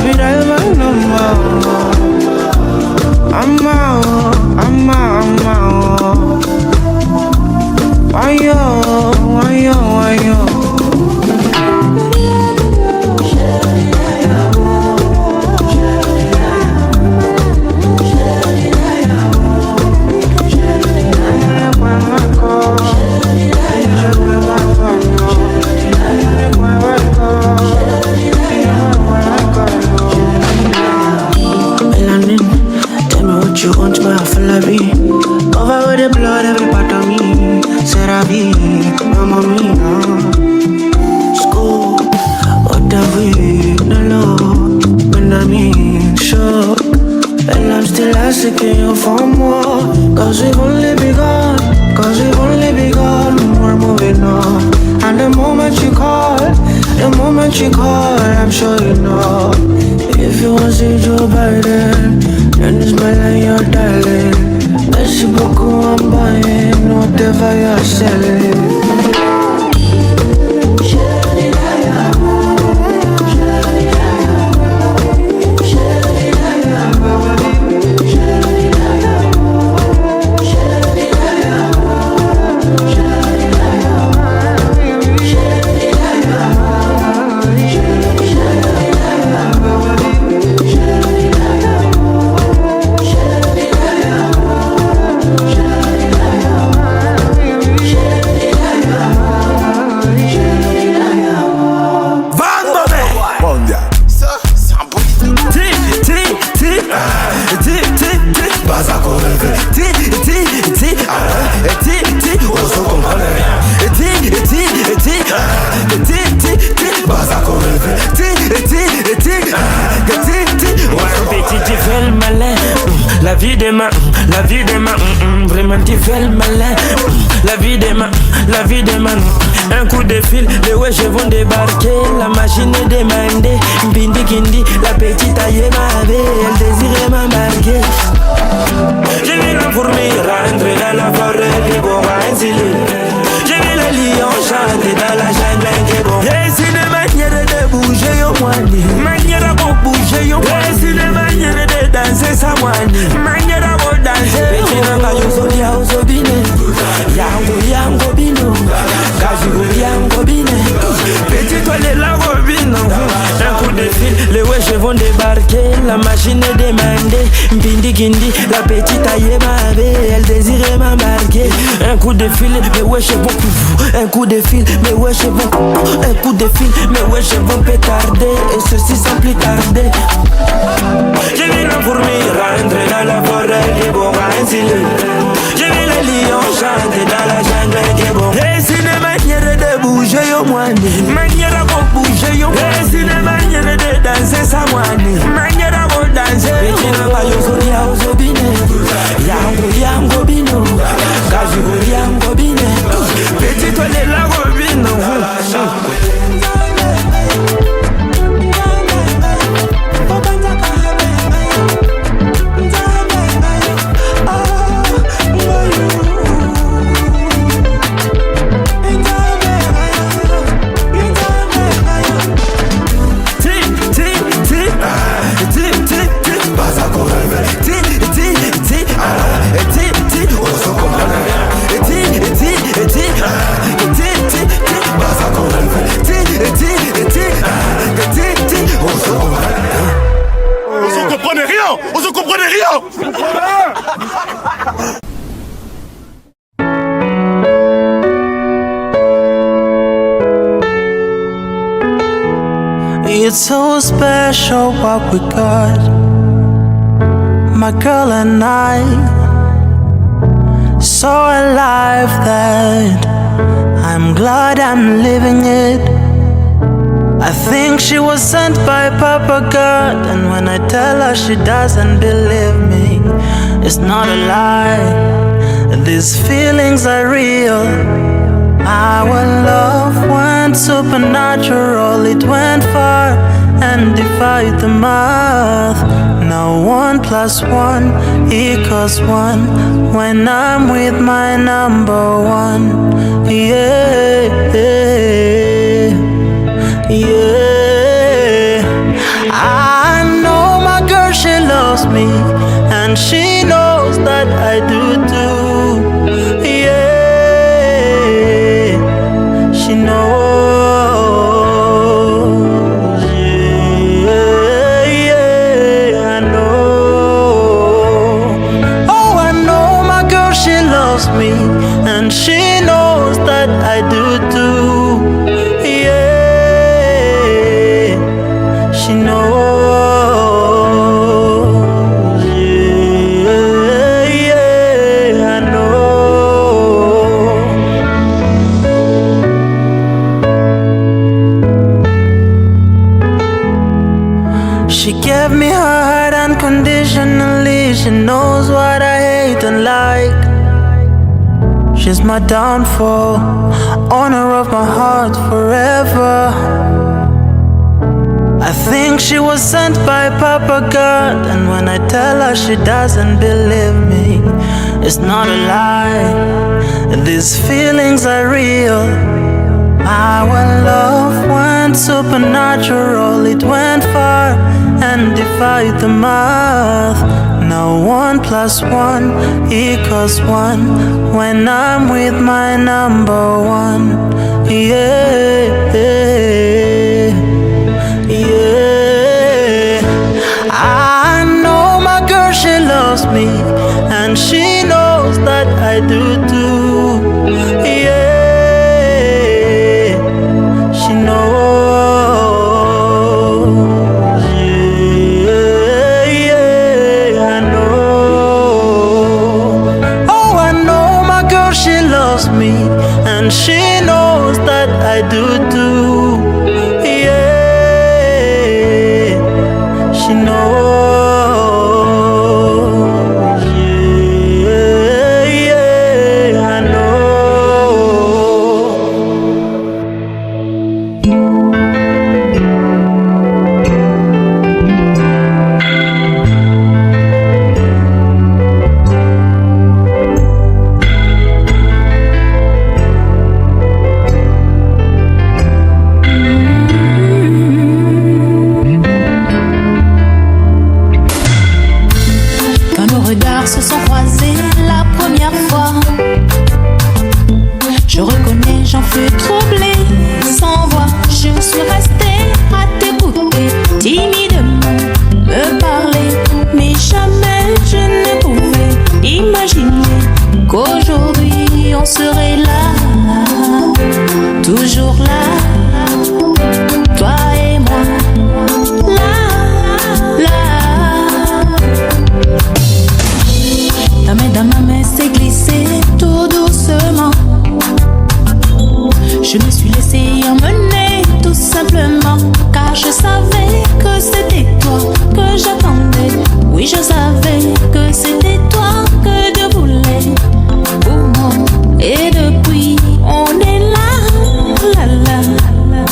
baby, dial my number. I'm out. Why yo? You want my flavi, cover with the blood every part of me. C'est la vie, mamma mia. School, what have we no love when I'm in shock, and I'm still asking you for more. Cause we've only begun, we're moving on. And the moment you call, I'm sure you know. If you want to see Joe Biden, then it's my line you're dialing. Merci beaucoup, I'm buying whatever you're selling. La vie des mains, vraiment tu fais le malin. La vie des mains, un coup de fil, les wesh vont débarquer. La machine est demandée, Bindi Kindi, la petite aïe m'avait, elle désirait m'embarquer. J'ai vu la fourmi rentrer dans la forêt des Boransili. J'ai vu le lion chanter dans la jungle des Boransili. Et si de manière de bouger au moigné, manière à bouger au moigné. Et si de manière de danser sa moigné, manière à danser. Pekinanga yosolia osobine, yango bino, kajigo yango bine. Petit toile la robine. Un coup de fil, les wesh vont débarquer. La machine est demandée, Bindi Kindi, la petite aïe m'avait, elle désirait m'embarquer. Un coup de fil, mais wesh vont un coup de fil, mais wesh vont un coup de fil, mais wesh vont pétarder. Et ceci sans plus tarder. J'ai vu la fourmi rentrer dans la forêt des Boransili. J'ai vu le lion chanter dans la jungle des Boransili. Et si de manière de bouger au moigné, manière à bouger au moigné. Et si de manière de danser sa moigné, manière à danser. Pekinanga yosolia osobine, yango bino, kajigo yango bine. Petit toile la robine. On se comprenait rien. It's so special what we got, my girl and I. So alive that I'm glad I'm living it. I think she was sent by Papa God, and when I tell her she doesn't believe me, it's not a lie. These feelings are real. Our love went supernatural, it went far and defied the math. Now 1 + 1 = 1 when I'm with my number one. Yeah. I me, and she knows that I do too. Yeah, she knows. Yeah, I know. Oh, I know my girl, she loves me, and she knows that I do too. She knows, yeah, I know. She gave me her heart unconditionally. She knows what I hate and like. She's my downfall, owner of my heart forever. I think she was sent by Papa God, and when I tell her she doesn't believe me, it's not a lie. These feelings are real. Our love went supernatural. It went far and defied the math. Now 1 + 1 = 1 when I'm with my number one. Yeah, yeah. I know my girl, she loves me, and she knows that I do too. Yeah, she knows. Yeah, I know. Oh, I know my girl, she loves me, and she knows that I do too. She knows, yeah, I know. Se sont croisés la première fois. Je reconnais, j'en fus troublée. Sans voix, je suis restée à t'écouter, timidement me parler. Mais jamais je ne pouvais imaginer qu'aujourd'hui on serait là, toujours là, toi et moi, là, là. Ta main dans ma main s'est glissée tout doucement. Je me suis laissée emmener tout simplement, car je savais que c'était toi que j'attendais. Oui, je savais que c'était toi que Dieu voulait pour moi. Et depuis, on est là, là, là, là.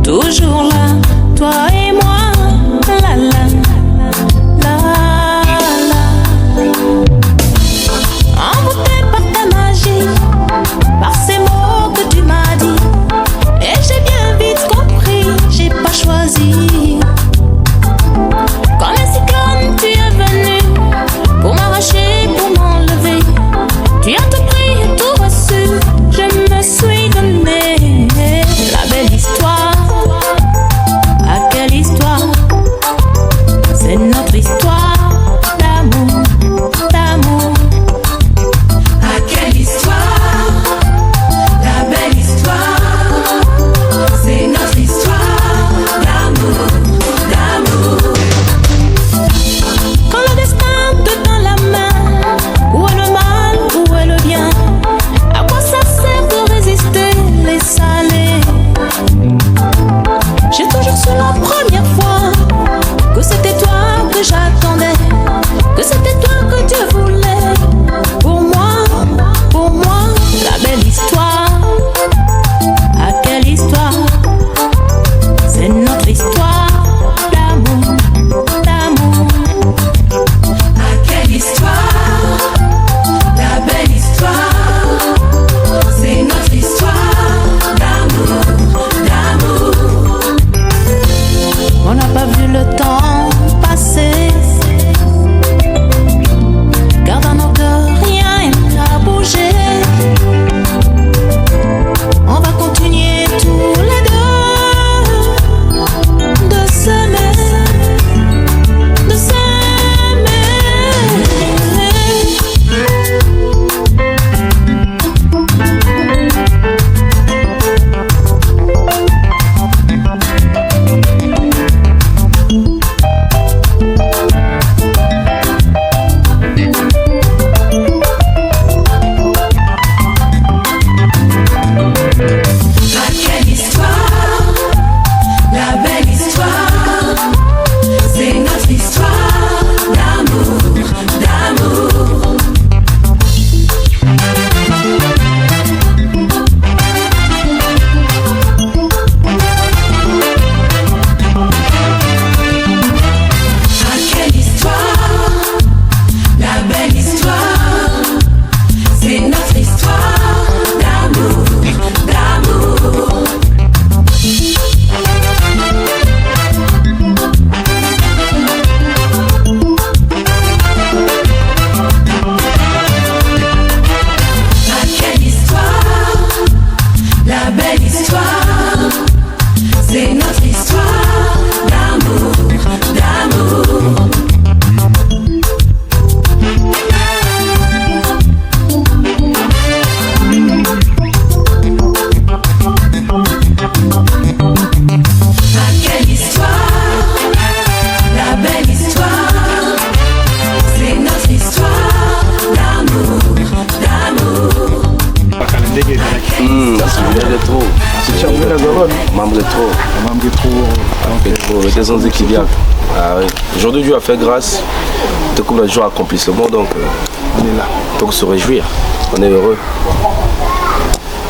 Toujours là, toi et moi, là, là. Envoûté par ta magie, par ces mots que tu m'as dit, et j'ai bien vite compris, j'ai pas choisi. Comme un cyclone, tu es venu pour m'arracher, pour m'enlever. Tu as tout pris et tout reçu, je me suis donné. La belle histoire, ah quelle histoire, c'est notre histoire. J'attendais que c'était toi que Dieu voulait pour moi, la belle histoire. Ah quelle histoire, c'est notre histoire d'amour, d'amour. Ah quelle histoire, la belle histoire, c'est notre histoire d'amour, d'amour. On n'a pas vu le temps passer, Rétro. C'est Tchamoué la Garonne. Membre rétro. Membre rétro. Rétro, des Kiliak. Ah oui. Aujourd'hui, Dieu a fait grâce. Tout comme les jours accomplissent le monde, donc on est là. Pour se réjouir. On est heureux.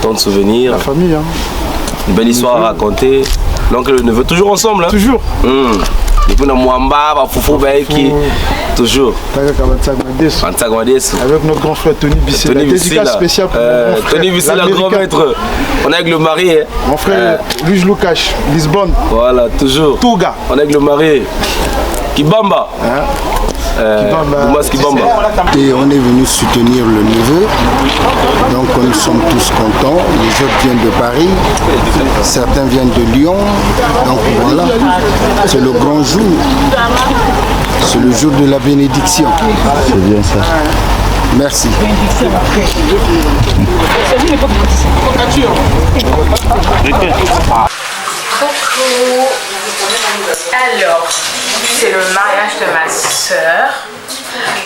Tant de souvenirs. La famille, hein. Une belle histoire à raconter. L'oncle et le neveu, toujours ensemble. Hein. Toujours. Depuis dans Mwamba, Foufou Baiki. Toujours. Avec notre grand frère Tony Bissé. Tony Bissé, spécial pour Tony Bissé, le grand maître. On est avec le mari. Hein. Mon frère Luis Lucas, Lisbonne. Voilà, toujours. Touga. On est avec le mari. Kibamba. Kibamba. Et on est venu soutenir le neveu. Donc nous sommes tous contents. Les autres viennent de Paris. Certains viennent de Lyon. Donc voilà. C'est le grand jour. C'est le jour de la bénédiction. C'est bien ça. Merci. Alors, c'est le mariage de ma soeur,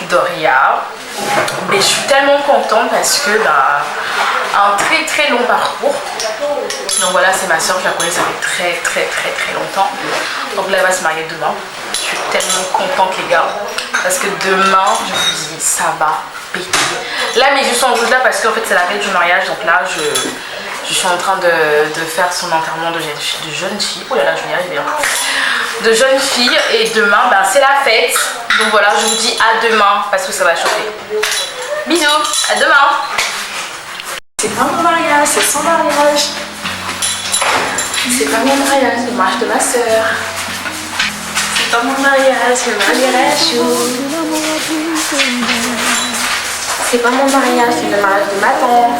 Doria. Mais je suis tellement contente parce que un très très long parcours. Donc voilà, c'est ma soeur, je la connais, ça fait très longtemps. Donc là, elle va se marier demain. Je suis tellement contente les gars. Parce que demain, je vous dis, ça va péter. Là, mes yeux sont rouges là parce qu'en fait, c'est la veille du mariage. Donc là, je suis en train de faire son enterrement de jeune fille. Oh là là, je vais y arriver. De jeune fille. Et demain, c'est la fête. Donc voilà, je vous dis à demain parce que ça va chauffer. Bisous, à demain. C'est pas mon mariage, c'est son mariage. C'est pas mon mariage, c'est le mariage de ma soeur. C'est pas mon mariage, c'est le mariage. C'est pas mon mariage, c'est le mariage de ma tante.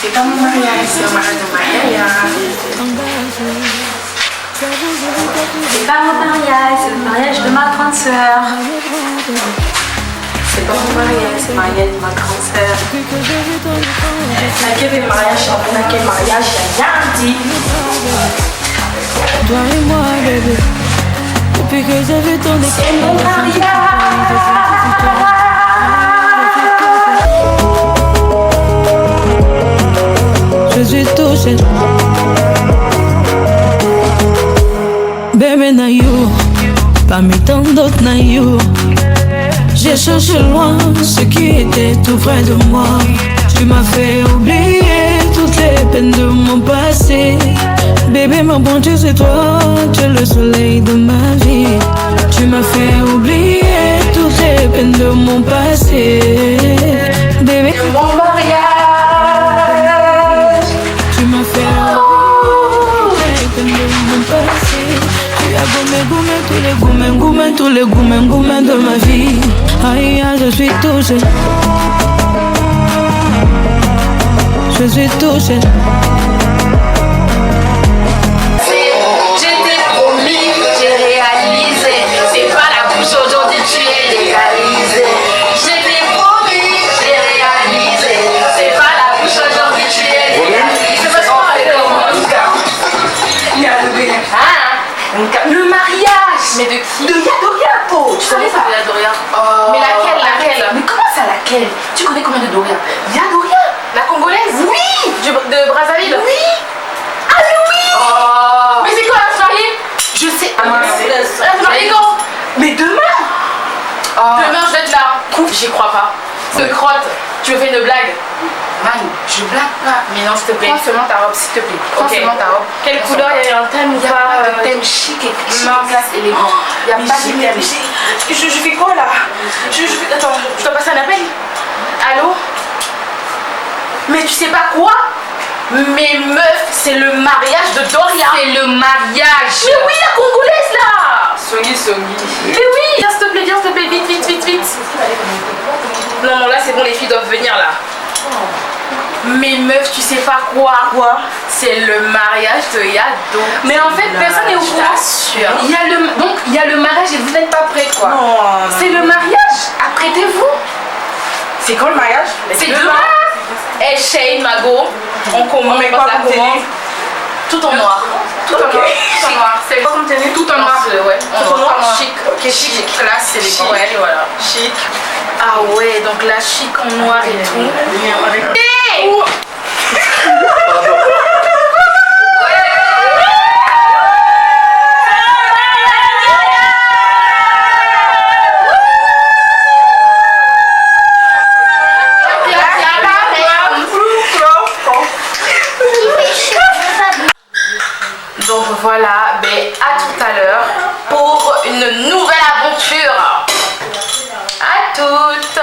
C'est pas mon mariage, c'est le mariage de ma yaya. C'est pas mon mariage, c'est le mariage de ma grande sœur. C'est pas mon mariage, c'est le mariage de ma grande sœur. Laquelle le mariage, laquelle mariage, j'ai rien dit. Toi et moi, bébé, depuis que j'ai vu ton écran, c'est mon mariage. Je suis touchée. Bébé na you, parmi tant d'autres na you. J'ai cherché loin ce qui était tout près de moi. Tu m'as fait oublier toutes les peines de mon passé. Bébé, mon bon Dieu, c'est toi, tu es le soleil de ma vie. Tu m'as fait oublier toutes les peines de mon passé. Bébé, mon mariage. Tu m'as fait oublier les peines de mon passé. Tu as gommé tous les goumets de ma vie. Aïe, je suis touchée. Je suis touchée. J'étais promis, j'ai réalisé. C'est pas la bouche aujourd'hui, tu es légalisé. J'étais promis, j'ai réalisé. C'est pas la bouche aujourd'hui, tu es légalisé. C'est parce qu'on est le mariage. Mais de qui? De Yadoria, Po. Tu connais ça? Yadoria. Mais laquelle? Mais comment ça, laquelle? Tu connais combien de Doria? Yadoria. La congolaise? Oui. De Brazzaville? Oui. Ah oui. Mais c'est quoi la soirée? Je sais. La soirée quand? Mais demain. Demain je vais être là. J'y crois pas. Ce crotte, tu me fais une blague? Man, je blague pas. Mais non, s'il te plaît. Prends seulement ta robe, s'il te plaît. Prends seulement ta robe. Quelle couleur? Il y a un thème ou pas? Il n'y a pas de thème chic et classe élégant. Il n'y a pas de thème. Je fais quoi là? Attends, je dois passer un appel? Allô? Mais tu sais pas quoi? Mais meuf, c'est le mariage de Doria. C'est le mariage. Mais oui, la congolaise là. Songi. Mais oui, viens s'il te plaît, vite. Non, là c'est bon, les filles doivent venir là. Mais meuf, tu sais pas quoi? C'est le mariage de Yado. Mais en fait, personne n'est au courant. Il y a le mariage et vous n'êtes pas prêts quoi. Non. C'est le mariage. Apprêtez-vous. C'est quand le mariage? C'est demain. Et Shane, Mago, on commence la commande. Tout en noir. Tout en noir. C'est quoi comme tenue? Tout en noir. Ouais. Tout en noir. Chic. Ok, chic. Classe, élégant. Ouais, voilà. Chic. Ah ouais, donc là, chic en noir et tout. Donc voilà, à tout à l'heure pour une nouvelle aventure. À toutes.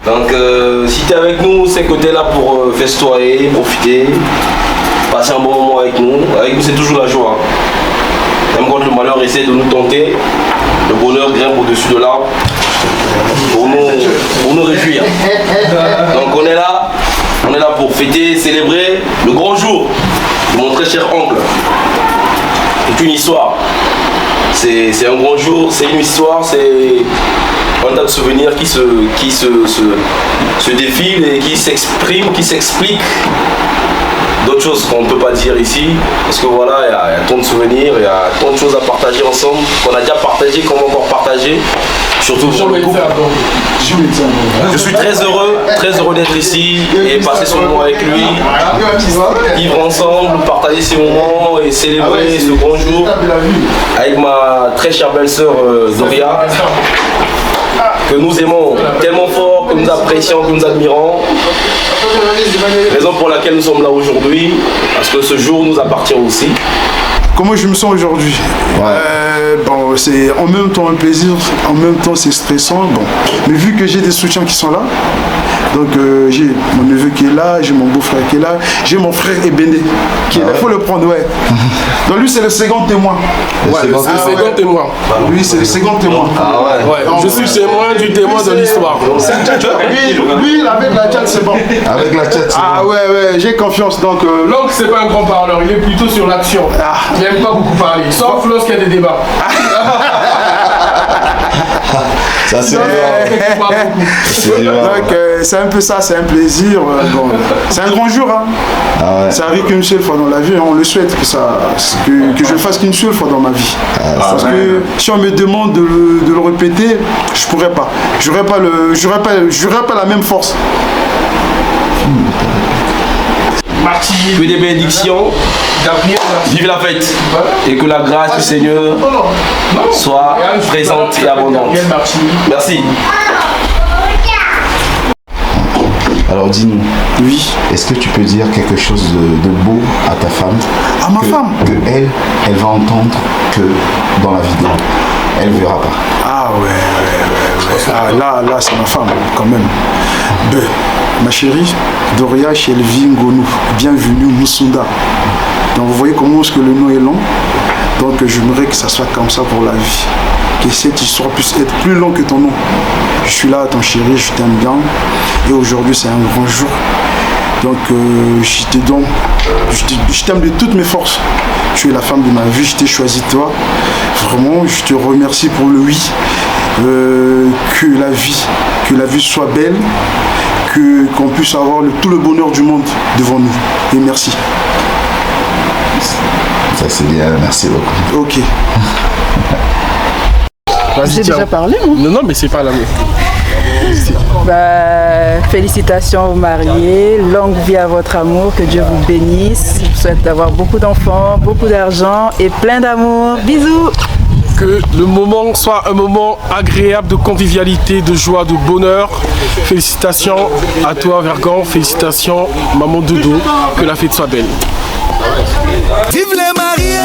Donc si t'es avec nous, c'est que t'es là pour festoyer, profiter, passer un bon moment avec nous. Avec nous c'est toujours la joie. Même quand le malheur essaie de nous tenter, le bonheur grimpe au-dessus de l'arbre pour nous réjouir. Donc on est là pour fêter, célébrer le grand jour de mon très cher oncle. C'est une histoire. C'est un grand jour, c'est une histoire, c'est un tas de souvenirs qui se défilent et qui s'expriment, qui s'expliquent. D'autres choses qu'on ne peut pas dire ici, parce que voilà, il y a tant de souvenirs, il y a tant de choses à partager ensemble, qu'on a déjà partagé, qu'on va encore partager, surtout pour le couple. Je suis très heureux d'être ici et passer ce moment avec lui, vivre ensemble, partager ces moments et célébrer ce grand jour avec ma très chère belle-sœur Doria, que nous aimons tellement fort, que nous apprécions, que nous admirons. Raison pour laquelle nous sommes là aujourd'hui, parce que ce jour nous appartient aussi. Comment je me sens aujourd'hui? Bon, c'est en même temps un plaisir, en même temps c'est stressant. Bon, mais vu que j'ai des soutiens qui sont là, donc j'ai mon neveu qui est là, j'ai mon beau-frère qui est là, j'ai mon frère Ebene qui est là. Il faut le prendre, ouais. Donc lui c'est le second témoin. C'est le second témoin. Lui c'est le second témoin. Ah ouais. Je suis témoin du témoin de l'histoire. Lui avec la tchat c'est bon. Avec la tchat c'est bon. Ah ouais, j'ai confiance. Donc l'oncle c'est pas un grand parleur, il est plutôt sur l'action. Il n'aime pas beaucoup parler, sauf lorsqu'il y a des débats. Ça c'est donc c'est un peu ça, c'est un plaisir. Bon, c'est un grand jour, hein. Ah ouais. Ça arrive qu'une seule fois dans la vie, on le souhaite que je le fasse qu'une seule fois dans ma vie. Parce que si on me demande de le répéter, je pourrais pas. J'aurais pas la même force. Marty, que des bénédictions, vive la fête et que la grâce du Seigneur soit présente et abondante. Merci. Alors dis-nous, oui. Est-ce que tu peux dire quelque chose de beau à ta femme? À ma femme? Que elle va entendre que dans la vidéo, elle ne verra pas. Ah ouais. Ah, là c'est ma femme quand même. Ma chérie, Doria Shelvi Ngonou, bienvenue Moussunda. Donc vous voyez comment est-ce que le nom est long. Donc j'aimerais que ça soit comme ça pour la vie. Que cette histoire puisse être plus longue que ton nom. Je suis là, ton chéri, je t'aime bien. Et aujourd'hui c'est un grand jour. Donc je t'aime de toutes mes forces. Tu es la femme de ma vie, je t'ai choisi toi. Vraiment, je te remercie pour le oui. Que la vie soit belle. Qu'on puisse avoir tout le bonheur du monde devant nous. Et merci. Ça c'est bien, merci beaucoup. Ok. J'ai déjà parlé, moi. Non, mais c'est pas la même. Félicitations aux mariés, longue vie à votre amour, que Dieu vous bénisse. Je vous souhaite d'avoir beaucoup d'enfants, beaucoup d'argent et plein d'amour. Bisous. Que le moment soit un moment agréable de convivialité, de joie, de bonheur. Félicitations à toi Vergan, félicitations maman Dodo, que la fête soit belle. Vive les mariés!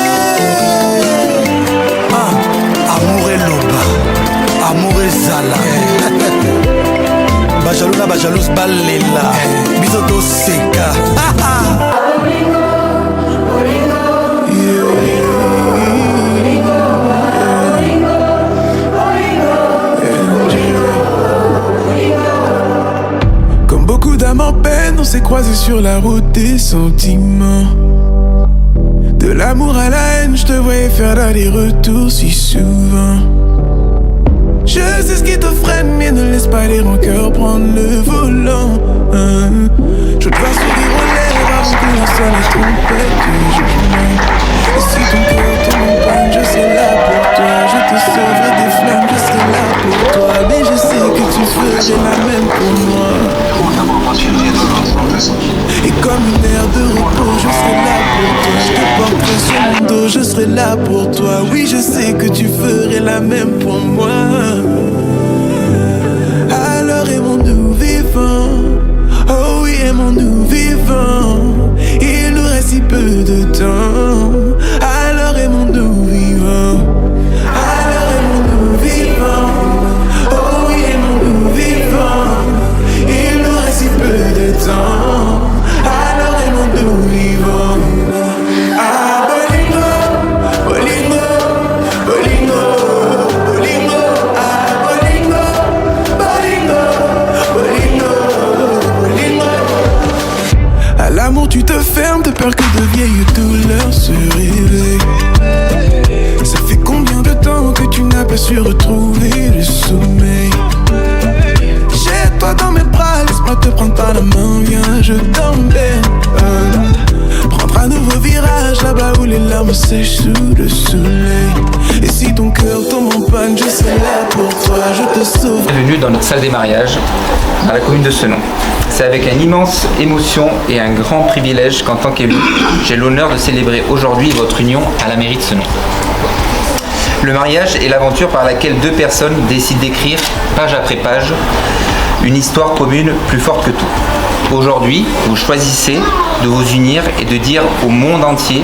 Amour et loba, amour et zala. Bajalouna, bajalous balela, bizoto seka. Comme beaucoup d'âmes en peine, on s'est croisés sur la route des sentiments. De l'amour à la haine, je te voyais faire l'aller-retour si souvent. Je sais ce qui te freine, mais ne laisse pas les rancœurs prendre le volant. Je te vois sourire aux lèvres avant que la seule trompette du jugement. Et si ton cœur tombe en panne, je serai là pour toi. Je te sauverai des flammes, je serai là pour toi. Mais je sais que tu ferais la même pour moi. Et comme une aire de repos, je serai là pour toi. Je te porterai sur mon dos, je serai là pour toi. Oui, je sais que tu ferais la même pour moi. Alors aimons-nous vivants. Oh oui, aimons-nous vivants. Il nous reste si peu de temps. Alors aimons-nous vivants. Alors aimons-nous vivants. Oh oui, aimons-nous vivants. Il nous reste si peu de temps. Alors aimons-nous vivants. Ah, bolingo, bolingo, bolingo, bolingo. Ah, bolingo, bolingo, bolingo, bolingo. À l'amour tu te fermes, de peur que de vieilles douleurs se réveillent. Ça fait combien de temps que tu n'as pas su retrouver le sommeil? Jette-toi dans mes bras, laisse-moi te prendre par la main, viens, je t'emmène. Prendre un nouveau virage là-bas où les larmes sèchent sous le soleil. Et si ton cœur tombe en panne, je serai là pour toi, je te sauve. Bienvenue dans notre salle des mariages, dans la commune de Senon. C'est avec une immense émotion et un grand privilège qu'en tant qu'élu, j'ai l'honneur de célébrer aujourd'hui votre union à la mairie de Senon. Le mariage est l'aventure par laquelle deux personnes décident d'écrire, page après page, une histoire commune plus forte que tout. Aujourd'hui, vous choisissez de vous unir et de dire au monde entier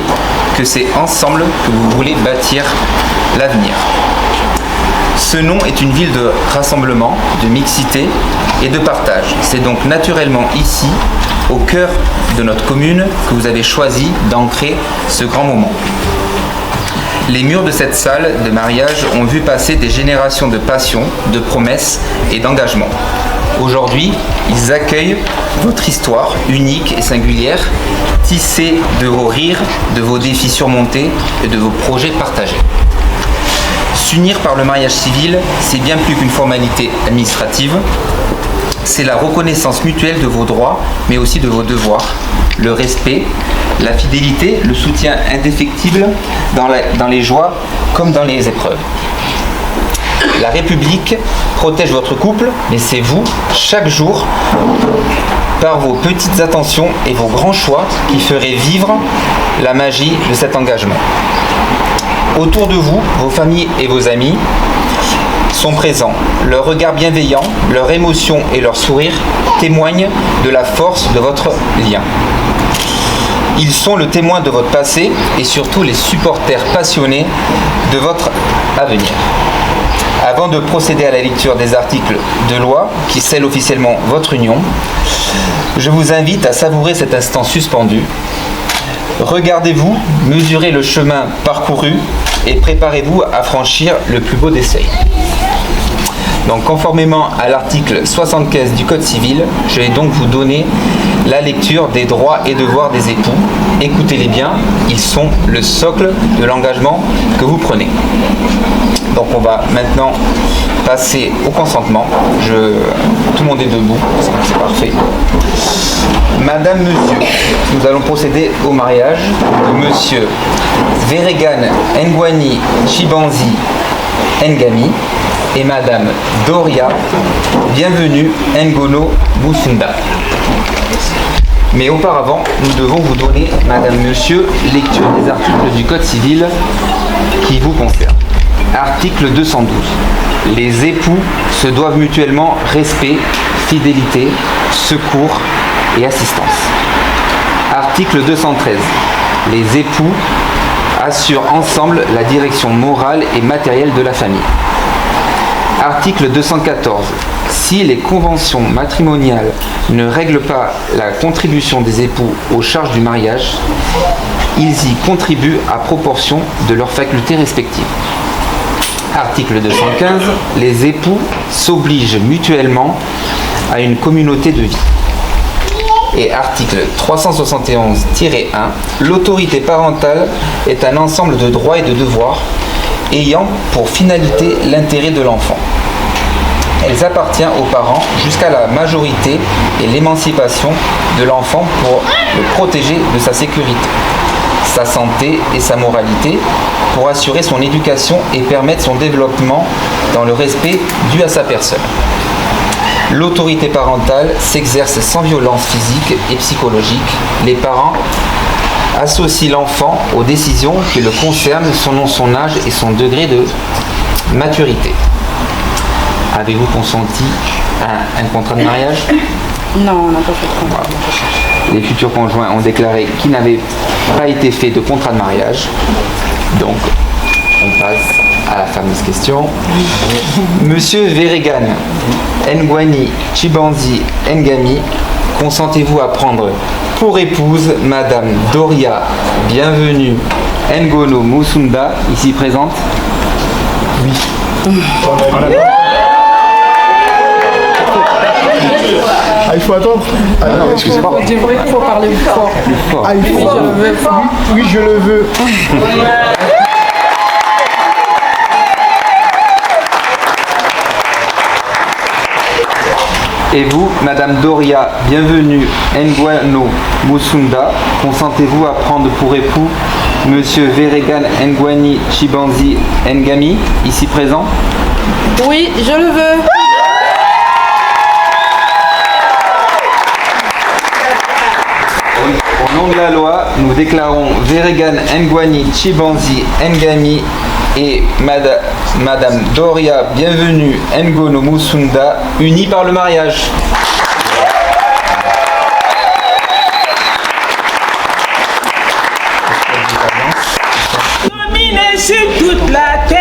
que c'est ensemble que vous voulez bâtir l'avenir. Senon est une ville de rassemblement, de mixité et de partage. C'est donc naturellement ici, au cœur de notre commune, que vous avez choisi d'ancrer ce grand moment. Les murs de cette salle de mariage ont vu passer des générations de passion, de promesses et d'engagement. Aujourd'hui, ils accueillent votre histoire unique et singulière, tissée de vos rires, de vos défis surmontés et de vos projets partagés. S'unir par le mariage civil, c'est bien plus qu'une formalité administrative. C'est la reconnaissance mutuelle de vos droits, mais aussi de vos devoirs, le respect, la fidélité, le soutien indéfectible dans les joies comme dans les épreuves. La République protège votre couple, mais c'est vous, chaque jour, par vos petites attentions et vos grands choix, qui ferez vivre la magie de cet engagement. Autour de vous, vos familles et vos amis sont présents. Leur regard bienveillant, leur émotion et leur sourire témoignent de la force de votre lien. Ils sont le témoin de votre passé et surtout les supporters passionnés de votre avenir. Avant de procéder à la lecture des articles de loi qui scellent officiellement votre union, je vous invite à savourer cet instant suspendu. Regardez-vous, mesurez le chemin parcouru et préparez-vous à franchir le plus beau des seuils. Donc, conformément à l'article 75 du Code civil, je vais donc vous donner la lecture des droits et devoirs des époux. Écoutez-les bien, ils sont le socle de l'engagement que vous prenez. Donc on va maintenant passer au consentement. Tout le monde est debout, c'est parfait. Madame, monsieur, nous allons procéder au mariage de monsieur Veregan Ngwani Chibanzi Ngami et madame Doria Bienvenue Ngono Boussunda. Mais auparavant, nous devons vous donner, madame, monsieur, lecture des articles du Code civil qui vous concernent. Article 212. Les époux se doivent mutuellement respect, fidélité, secours et assistance. Article 213. Les époux assurent ensemble la direction morale et matérielle de la famille. Article 214. Si les conventions matrimoniales ne règlent pas la contribution des époux aux charges du mariage, ils y contribuent à proportion de leurs facultés respectives. Article 215. Les époux s'obligent mutuellement à une communauté de vie. Et article 371-1, l'autorité parentale est un ensemble de droits et de devoirs ayant pour finalité l'intérêt de l'enfant. elles appartiennent aux parents jusqu'à la majorité et l'émancipation de l'enfant pour le protéger de sa sécurité, sa santé et sa moralité, pour assurer son éducation et permettre son développement dans le respect dû à sa personne. L'autorité parentale s'exerce sans violence physique et psychologique. Les parents associent l'enfant aux décisions qui le concernent selon son âge et son degré de maturité. Avez-vous consenti à un contrat de mariage? Non, on n'a pas fait de contrat. Les futurs conjoints ont déclaré qu'il n'avait pas été fait de contrat de mariage. Donc, on passe à la fameuse question. Monsieur Veregan Ngwani Chibanzi Ngami, consentez-vous à prendre pour épouse Madame Doria Bienvenue Ngono Musunda, ici présente? Oui. Ah, il faut attendre. Ah, non, excusez-moi. Il faut parler fort. Ah, il faut. Oui, je le veux. Et vous, Madame Doria Bienvenue Ngwano Musunda, consentez-vous à prendre pour époux Monsieur Veregan Ngwani Chibanzi Ngami, ici présent? Oui, je le veux. Au nom de la loi, nous déclarons Veregan Ngwani Chibanzi Ngami et Madame Doria Bienvenue Ngono Musunda unis par le mariage. Dominé sur toute la terre.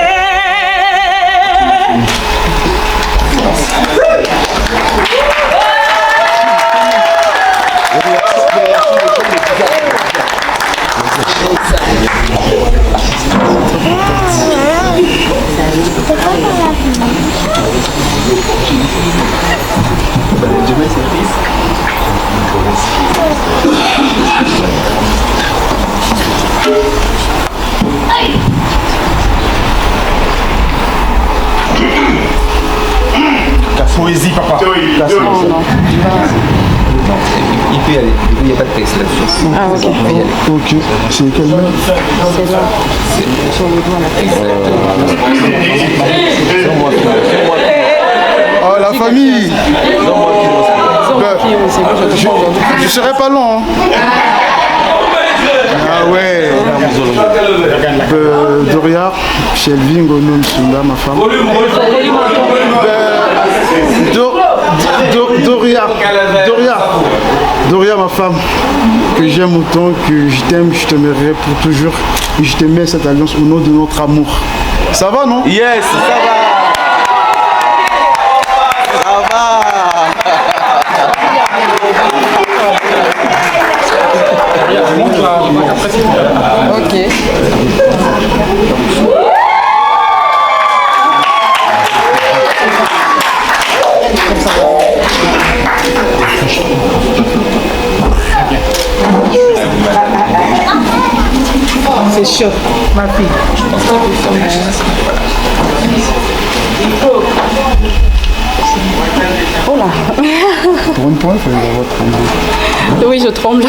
La poésie, papa. Il peut y aller, il n'y a pas de texte là-dessus. Ah, ok. Il peut y aller. Ok, c'est quel nom? C'est là. Sur le doigt, la Oh, la famille. Je serai pas long. Hein. Ah ouais. Doria, Shelving Onom Sunda, ma femme. Doria, ma femme, que j'aime autant, que je t'aime, je t'aimerai pour toujours. Et je te mets cette alliance au nom de notre amour. Ça va, non? Yes, ça va. Ça va. Ok. C'est chaud, ma fille. Oh là. Pour une fois, il faut avoir tremblé. Oui, je tremble.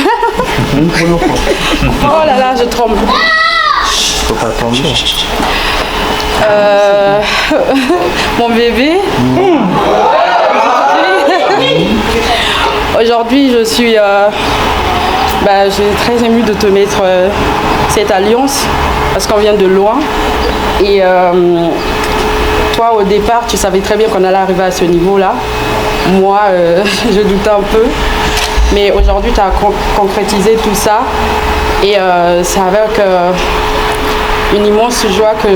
Une première fois. Oh là là, je tremble. Faut pas trembler. Mon bébé. Aujourd'hui, je suis très émue de te mettre cette alliance parce qu'on vient de loin. Et toi, au départ, tu savais très bien qu'on allait arriver à ce niveau-là. Moi, je doutais un peu. Mais aujourd'hui, tu as concrétisé tout ça. Et c'est avec une immense joie que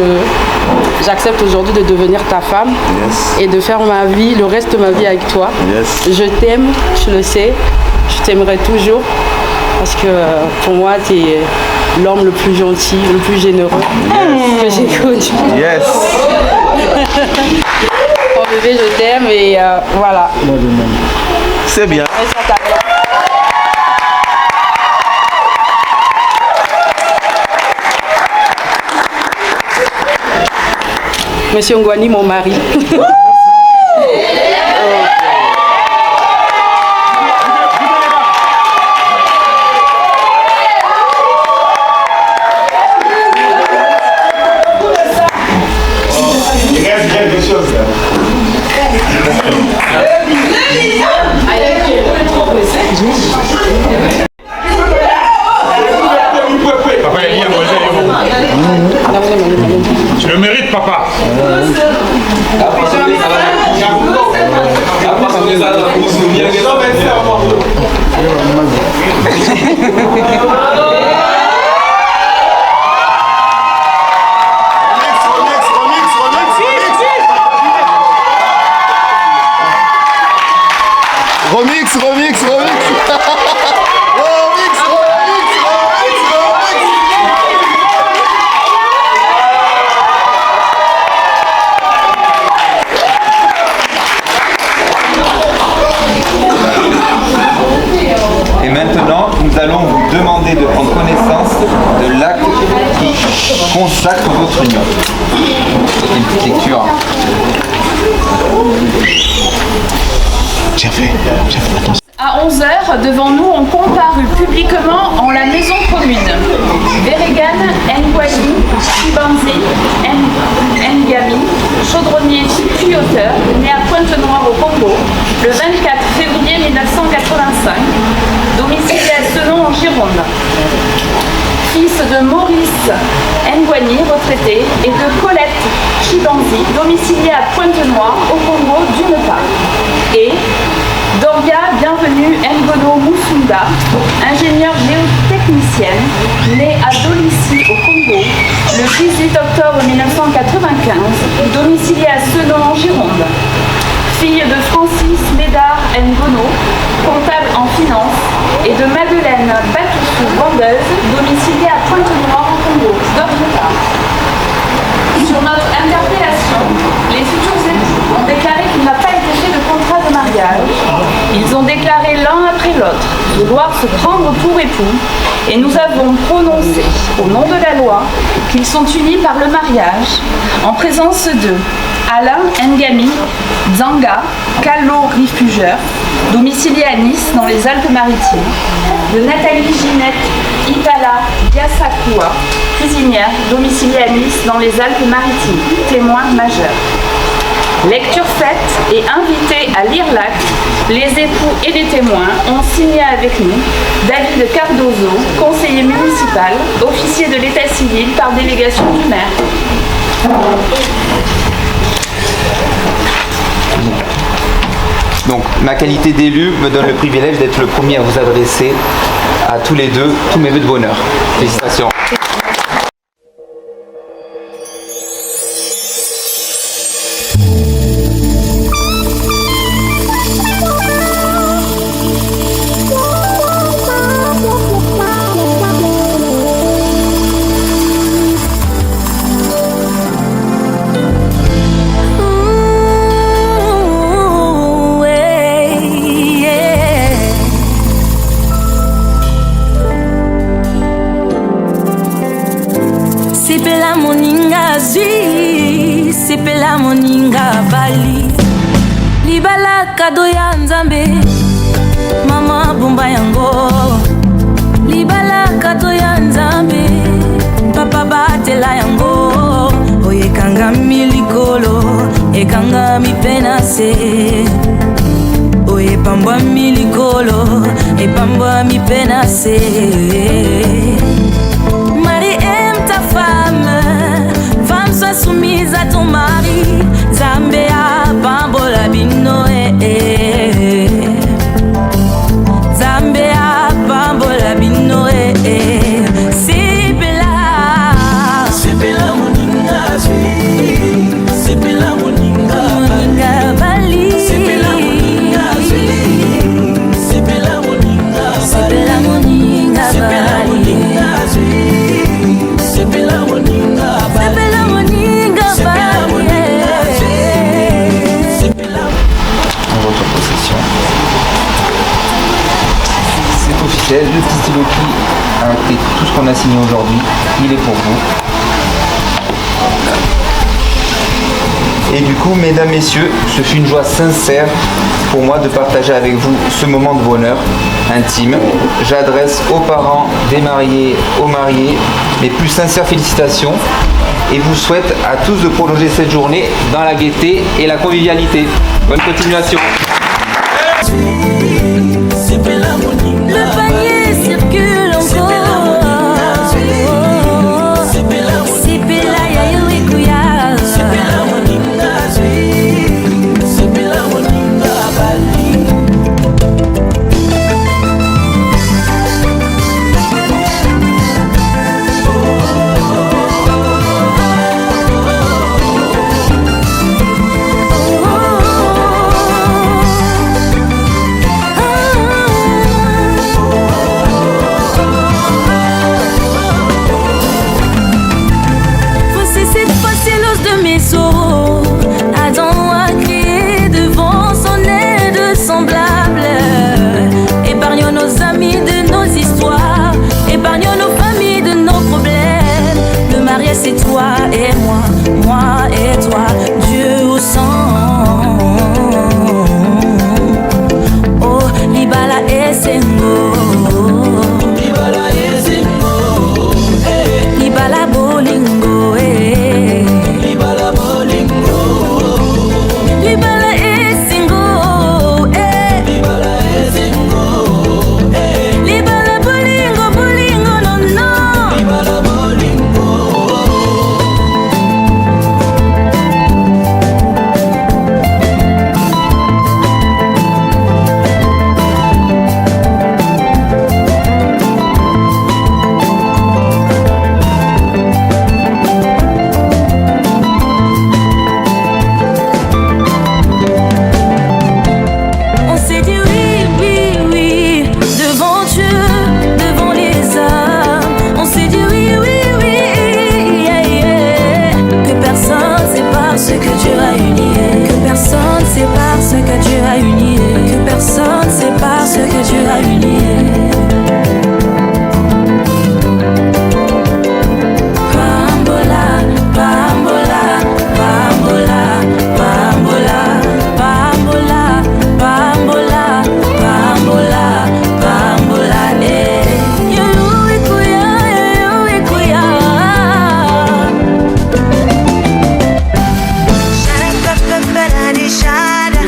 j'accepte aujourd'hui de devenir ta femme. Yes. Et de faire ma vie, le reste de ma vie avec toi. Yes. Je t'aime, tu le sais. Je t'aimerai toujours. Parce que pour moi, tu es l'homme le plus gentil, le plus généreux que j'ai connu. Yes. Mon bébé, je t'aime et voilà. C'est bien. Monsieur Ngwani, mon mari. Tu le mérites, papa. Remix. Et maintenant, nous allons vous demander de prendre connaissance de l'acte qui consacre votre union. Une petite lecture. Attention. À 11h, devant nous, on comparu publiquement en la maison commune. Veregan Ngwali Chibanzi Ngami, chaudronnier tuyauteur, né à Pointe-Noire au Congo, le 24 février 1985, domicilié à Senon en Gironde. Fils de Maurice Ngwani, retraité, et de Colette Chibanzi, domiciliée à Pointe-Noire au Congo d'une part. Et Doria Bienvenue Ngono Musunda, ingénieure géotechnicienne, née à Dolissi au Congo le 18 octobre 1995, domiciliée à Senon en Gironde. Fille de Francis Médard Ngono, comptable en finance, et de Madeleine Batoussou, vendeuse, domiciliée à Pointe-Noire au Congo, d'autre part. Sur notre interpellation, les futurs époux ont déclaré qu'il n'a pas été fait de contrat de mariage. Ils ont déclaré l'un après l'autre vouloir se prendre pour époux et nous avons prononcé, au nom de la loi, qu'ils sont unis par le mariage en présence de Alain Ngami Dzanga, calorifugeur, domicilié à Nice dans les Alpes-Maritimes, de Nathalie Ginette Itala Diasakua, cuisinière, domiciliée à Nice dans les Alpes-Maritimes, témoin majeur. Lecture faite et invité à lire l'acte, les époux et les témoins ont signé avec nous David Cardozo, conseiller municipal, officier de l'état civil par délégation du maire. Donc, ma qualité d'élu me donne le privilège d'être le premier à vous adresser à tous les deux tous mes vœux de bonheur. Félicitations. sepela moninga bali libala kado ya nzambe mama bomba yango libala kado ya nzambe papa batela yango oyekanga milikolo ekanga mipena se oyepambwa milikolo epambwa mipena se. Marie aime ta femme, femme sois soumise à ton mari. Zambea pambola bino Zambea pambola bino c'est bella, c'est bella moninga zwi, c'est bella moninga bali, c'est bella moninga zwi, c'est bella moninga, c'est bella moninga bali, c'est bella moninga votre possession. C'est officiel, le petit stylo qui a acté tout ce qu'on a signé aujourd'hui, il est pour vous. Et du coup, mesdames, messieurs, ce fut une joie sincère pour moi de partager avec vous ce moment de bonheur intime. J'adresse aux parents des mariés, aux mariés, mes plus sincères félicitations et vous souhaite à tous de prolonger cette journée dans la gaieté et la convivialité. Bonne continuation. Le panier circule encore. C'est bella yayo ekuya. c'est toi et moi et toi, Dieu au sang. Oh, Libala et Sengo, Libala et Sengo, Libala Bolingo, Libala Bolingo, Libala et Sengo, Libala et Sengo, Libala Bolingo, Bolingo, non, non, Libala Bolingo. On s'est dit oui, oui, oui, devant Dieu, devant les hommes. On s'est dit oui, oui, oui, yeah, yeah. Que personne sépare ce que Dieu a uni. Que personne sépare ce que Dieu a uni. Que personne sépare ce que Dieu a uni. Bambola, bambola, bambola, bambola, bambola, bambola, bambola, bambola, yo ikuya, yo ikuya. Banani shada,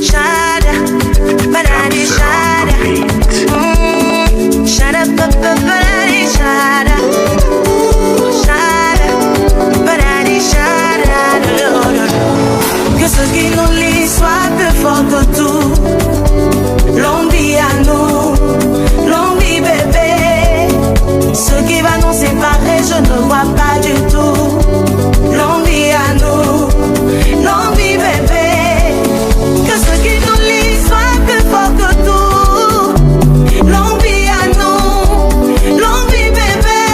shada, banani shada, shada, banani shada, shada, banani shada. Que ce qui nous lie soit plus fort que tout. L'envie à nous, l'envie bébé. Ce qui va nous séparer, je ne vois pas du tout. L'envie à nous, l'envie bébé. Que ce qui nous lie soit plus fort que tout. L'envie à nous, l'envie bébé.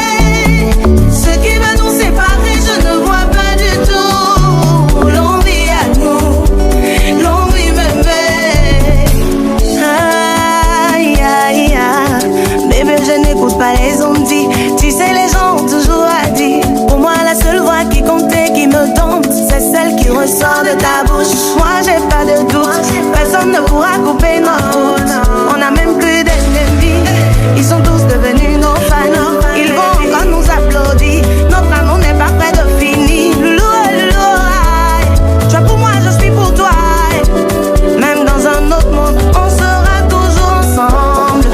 Ce qui va nous séparer, je ne vois pas du tout. L'envie à nous, l'envie bébé. Aïe, aïe, aïe. Bébé, je n'écoute pas les ondes-dit. Tu sais, les gens ont toujours à dire. Pour moi, la seule voix qui comptait, qui me tente, c'est celle qui ressort de ta bouche. Moi, j'ai pas de doute, personne ne pourra couper notre route. On n'a même plus d'ennemis, ils sont tous devenus nos fans. Ils vont encore nous applaudir, notre amour n'est pas près de finir. Loulou, loulou, aïe. Tu vois, pour moi, je suis pour toi, aïe. Même dans un autre monde, on sera toujours ensemble.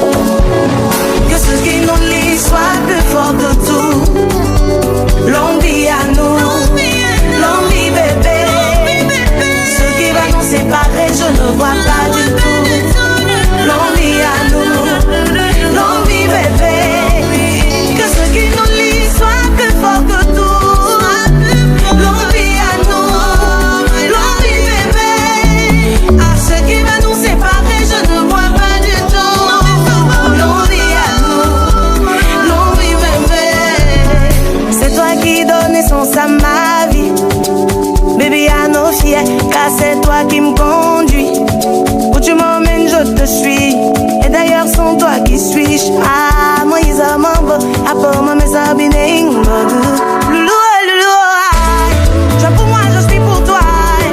Que ce qui nous lie soit plus fort que tout. L'envie à nous, l'envie bébé. Ce qui va nous séparer, je ne vois pas du tout. L'envie à nous, l'envie bébé. Que ce qui nous lie soit plus fort que tout. L'envie à nous, l'envie bébé. À ce qui va nous séparer, je ne vois pas du tout. L'envie à nous, l'envie bébé. C'est toi qui donnes essence à ma vie. Baby, à nos filles, car c'est toi qui me conduis. Où tu m'emmènes, je te suis. Et d'ailleurs, sans toi, qui suis-je? Ah, moi, ils ont mambo. À part moi, mes abonnés, loulou, loulou, aïe. Tu vois, pour moi, je suis pour toi, aïe.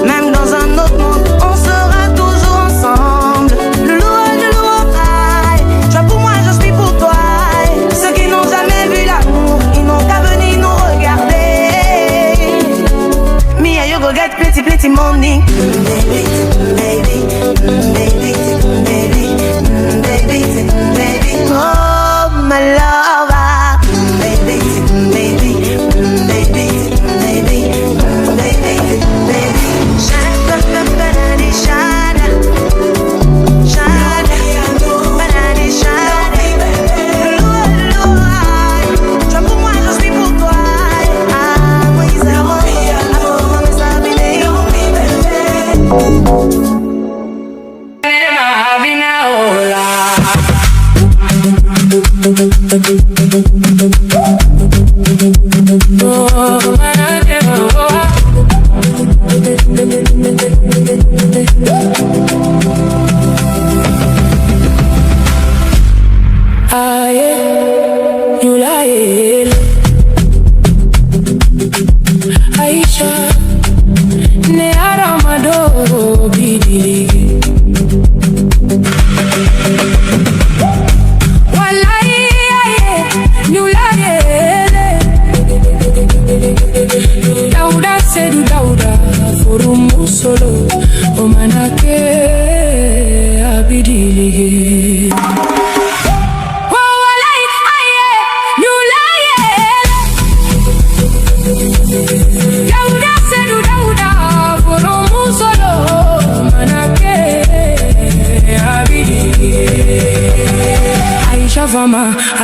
Même dans un autre monde, on sera toujours ensemble. Loulou, loulou, aïe. Tu vois, pour moi, je suis pour toi, aïe. Ceux qui n'ont jamais vu l'amour, ils n'ont qu'à venir nous regarder. Me and you go get plenty, plenty money. Baby, baby, baby, baby, baby, baby. Oh, my lover. Baby, baby, baby, baby, baby, baby. Shada, banani, shada, shada, banani, shada. Loulou, aïe. Tu vois, pour moi, je suis pour toi, aïe. Ah, moi, ils aiment.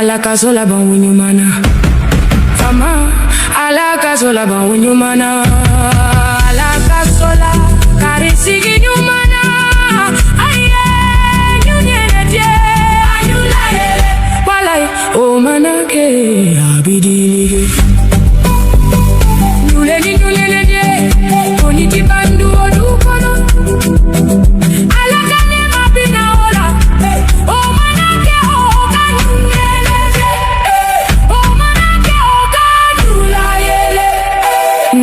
la casola ban winyumana. Fama, a la casola ban winyumana. A la casola, karisigi nyumana. Aye, nyunyene die, anyula ele. Walai, o manake, abidilige. Nyuleni nyulene die, koniti bandu odu kono. Ala kane mabina ola, o manake o kanyulele die, o manake o kanyula yele.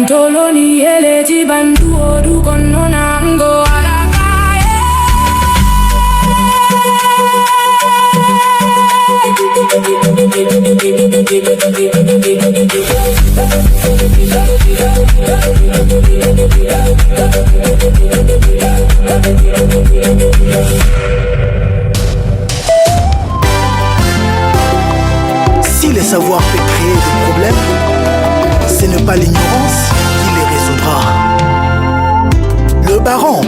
Ntoloni yele di bandu odu kono nango ala kaye. Si le savoir peut créer des problèmes, ce n'est pas l'ignorance qui les résoudra. Le baron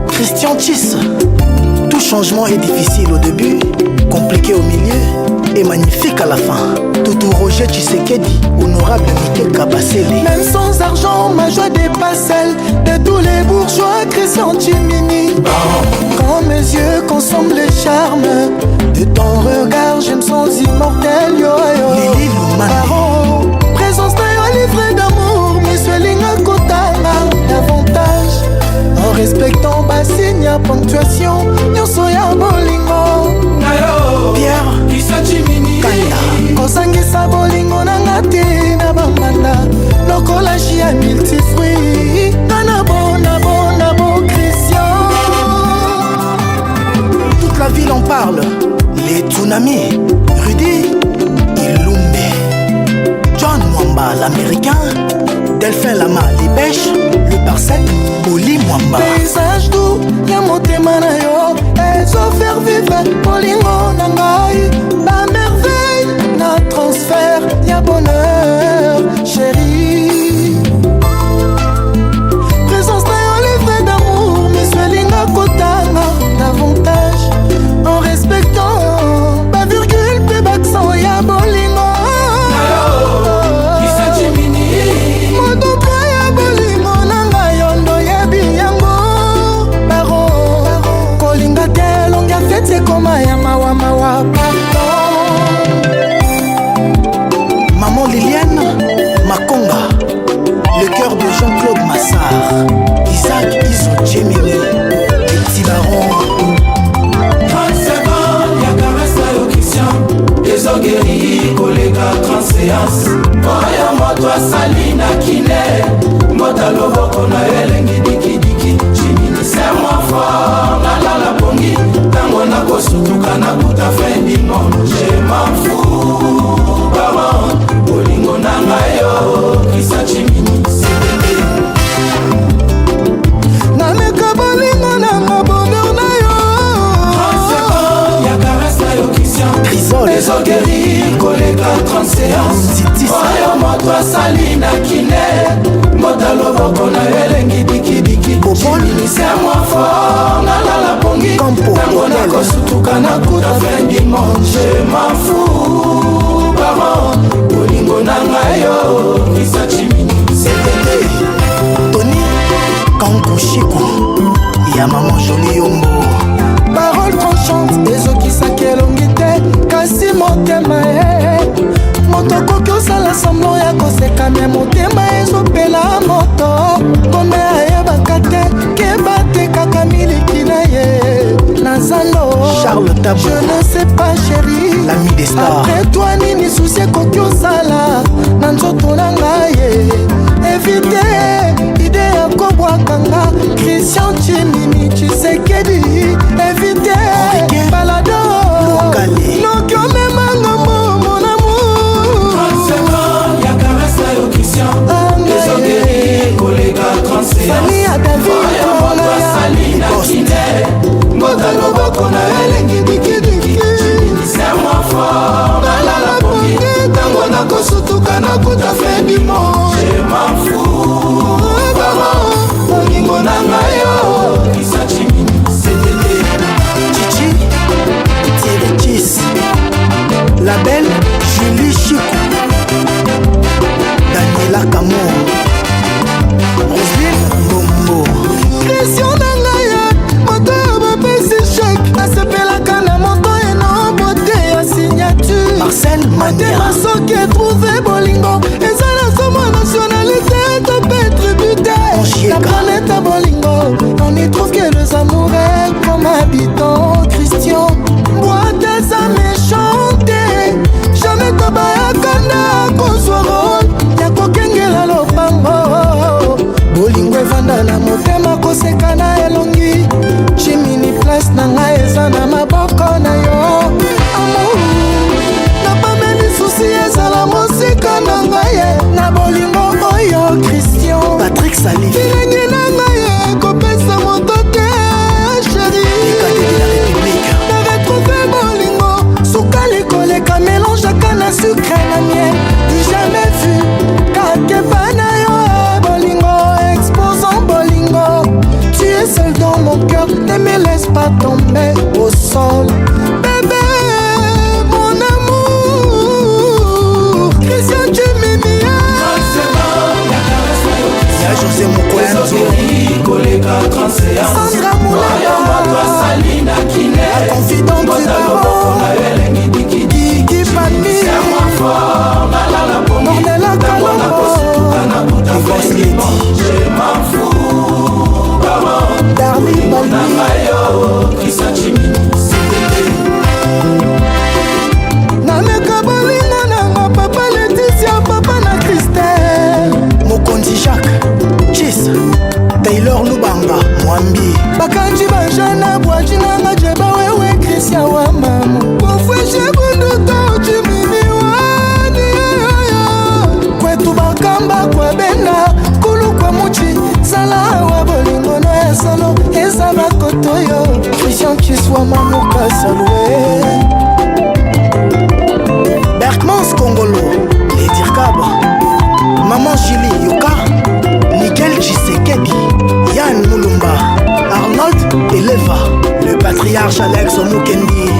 Christian Tchiss. Tout changement est difficile au début, compliqué au milieu et magnifique à la fin. Toutou Roger Tshisekedi, honorable Mikel Kabasele. Même sans argent, ma joie dépasse celle de tous les bourgeois. Christian Tchimini. Quand mes yeux consomment les charmes de ton regard, j'aime sans immortel. Yo yo Lili Baron, présence de yo livré d'amour, monsieur Linga Kotanga. Davantage en respectant bassine, y'a ponctuation, nyonso ya bolingo. Pierre Kanda kosangisa bolingo nanga te na bambanda lokola chia multifruit na bo Christian. Toute la ville en parle. Les tsunamis, Rudy Ilumbe, John Mwamba l'américain, Delphin Lama les bêches, le parcelle Oli Mwamba. Paysage doux, y'a motema na yo, ezo faire vivre bolingo na ngai. Ba merveille na transfert, y'a bonheur chérie. Présence na yo livré d'amour, monsieur Linga Kotanga. Davantage en respectant ba virgule pe baksan ya bolingo. Modoka ya bolingo nanga yondo yebi yango. Baron kolinga te longa fete koma ya mawa mawa. Maman Liliane Makonga, le cœur de Jean-Claude Massard, Isaac Iso Djemini, le petit baron. 30 secondes, y'a caresse yo Christian. Les ogueris, collègues, 30 séances. Voyons moi toi Salina Kine. Mota loboko na elengi diki diki. Chimini c'est moi fort, la pongi. Tango na kosutuka na kuta fin du monde. Je m'en fous, baron. Bolingo nanga yo, Christian Chimini. Nameka bolingo nanga bonheur na yo. 30 secondes, y'a caresse yo Christian. Les ogueris, collègues, 30 séances. Voyons-moi toi Salina Kine. Mota loboko na elengi diki diki. Chimini c'est moi fort, la pongi. Tango na kosutuka na kuta fin du monde. Je m'en fous, baron. Bolingo nanga yo, Christian Chimini. Tony Kankushiku, ya maman Jolie Yombo. Parole tranchante, ezokisaki elongi te kasi motema moto koki osala semblant ya koseka me motema ezopela moto kome ayebaka te keba te kaka miliki na ye na zando. Charles Tabou, je ne sais pas chérie, l'ami des stars. après toi nini susi ekoki osala na nzoto na ngai évite ide ya kobwakanga. Christian Tchimini Tshisekedi évite balado noki omemanga mon amour. 30 secondes, y'a caresse yo Christian. Les ogueris, collègues, 30 séances. Voyons moi Salina Kine. Mota loboko na elengi diki diki. C'est moi fort. soki etrouve bolingo eza na somo nationalité to pe tributaire la planète bolingo on y trouve que les amoureux comme habitants Christian boîte eza méchanté jamais tobayakana kozwa rôle ya kokengela lopango bolingo evanda na motema koseka na elongi chimini place na ngai eza na maboko na yo amour napameli susi ezala mosika na ngai na bolingo oyo Christian Patrick Salif bilengi na ngai kopesa moto te chéri na retrouve bolingo sukali koleka mélange aka na sucre na miel du jamais vu kakeba na yo bolingo exposant bolingo tu es seul dans mon cœur ne me laisse pas tomber au sol bébé mon amour Christian tu m'aimes ya José Mokwenzo Sandra Moulaya la confidente du baron Guigui Pami Mornella Kalongo Divorce Lady Darly Balbi Nameka bolingo nanga papa Laetitia papa na Christelle Mokonzi Jacques Chis Taylor Lubanga Mwambi bakanji bajana bwaji nanga jeba wewe Christian wa mama kofweshe bunduto chimini wani kwetu bakamba kwa bena kulu kwa muchi sala wa bolingo no esolo eza bakotoyo Christian Chiswa mamuka salwe Berkmans Congolo Lady Kaba Maman Julie Yoka Nickel Tshisekedi Yann Moulumba Arnold Eleva le patriarche Alex Omukendi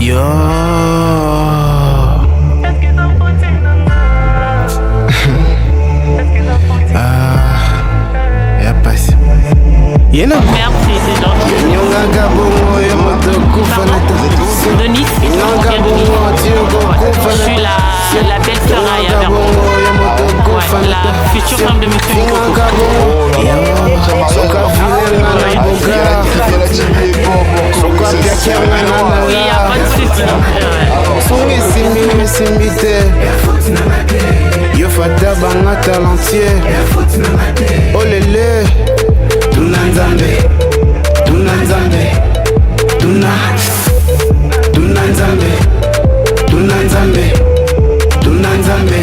Yo y'a passé Yena merci c'est gentil Denis je suis la belle-sœur à Yaverbo la future femme de monsieur oui, y a pas de soucis yo fata banga talentier oh lele tuna nzambe tuna nzambe tuna nzambe tuna nzambe tuna nzambe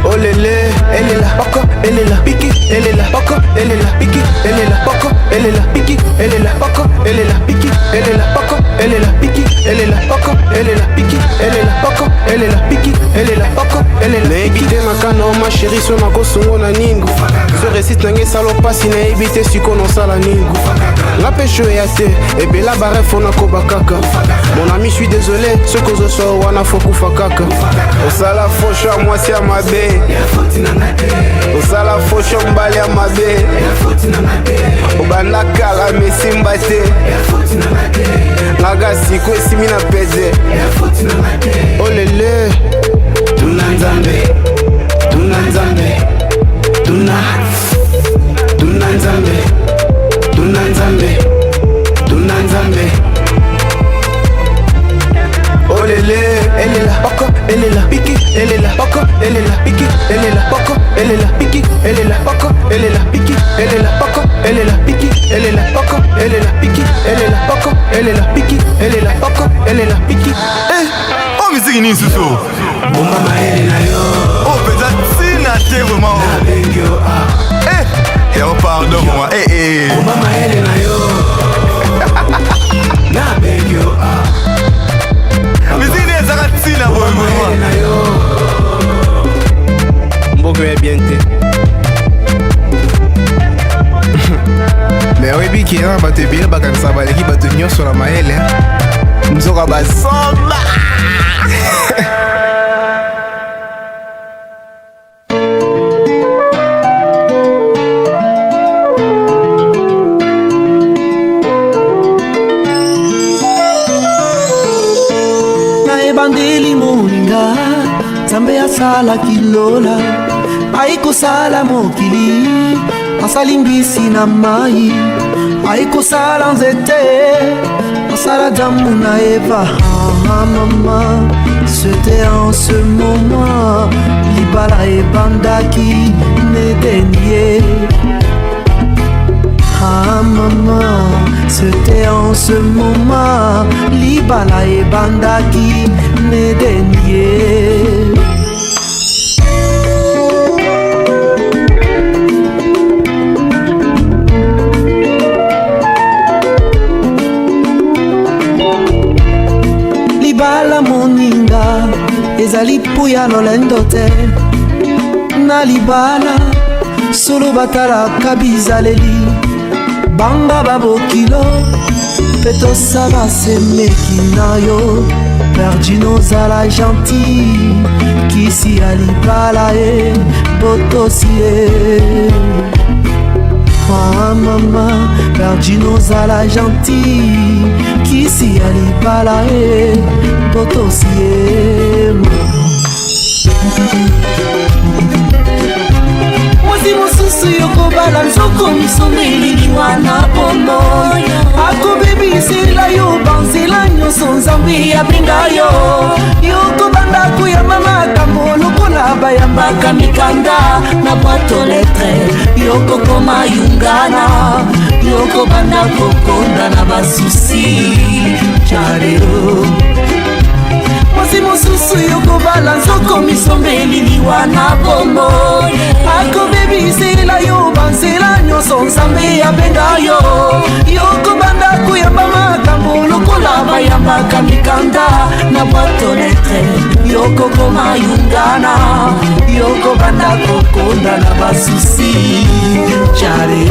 oh lele elle est là poko elle est là piki elle est là poko elle est là piki elle est là poko elle est là piki elle est là poko elle est là piki elle est là poko elle est là piki elle est là poko elle est là piki elle est là poko elle est là piki elle est là poko elle est là naibite makano ma chérie so makosongo na ningu so récite nange salo pasi naibite siko no sala ningu la pêche ya te ebela barefo na kobakaka mon ami je suis désolé ce que je so wana fokufa kaka osala fosho à moi c'est à ma bé osala fosho mbali ya mabe obanda kala mesimba te ngaga siko esimi na peze olele tuna nzambe tuna nzambe tuna nzambe tuna nzambe tuna nzambe olele elle est là poko elle est là piki elle est là poko elle est là piki elle est là poko elle est là piki elle est là poko elle est là piki elle est là poko elle est là piki elle est là poko elle est là piki elle est là poko elle est là piki elle est là poko elle est là piki eh oh musique ni suso bomba maele na yo oh peza sina te vraiment eh yo pardon moi eh bomba maele na yo na beg yo musique ni zakatina bomba maele na yo mboko ya bien te mais oyebi ke na bato ebele bakanisa baleki bato nyonso na mayele nzoka basomba kosala kilola aikosala mokili asali mbisi na mai aikosala nzete asala damu na eva. Maman, c'était en ce moment libala ebandaki nedenie. Maman, c'était en ce moment libala ebandaki nedenie. Libala moninga ezali puya lolendo te na libala solo batalaka bizaleli banga babokilo mpe tosala semeki na yo perdi nozala gentil kisi ya libala e botosi e. Mama perdi nozala gentil kisi ya libala e botosi e. Mwasi mosusu yokobala nzoko misomeli wana pono akobebisela yo banzela nyonso nzambe abenga yo yokobanda koyamba makambo lokola bayambaka mikanda na boîte lettre yokokoma yungana yokobanda kokonda na basusi jareo. Mwasi mosusu yokobala nzoko misombeli liwana bongo akobebisela yo banzela nyonso nzambe abenga yo yokobanda koyamba makambo lokola bayambaka mikanda na boîte lettre yokokoma yungana yokobanda kokonda na basusi jare.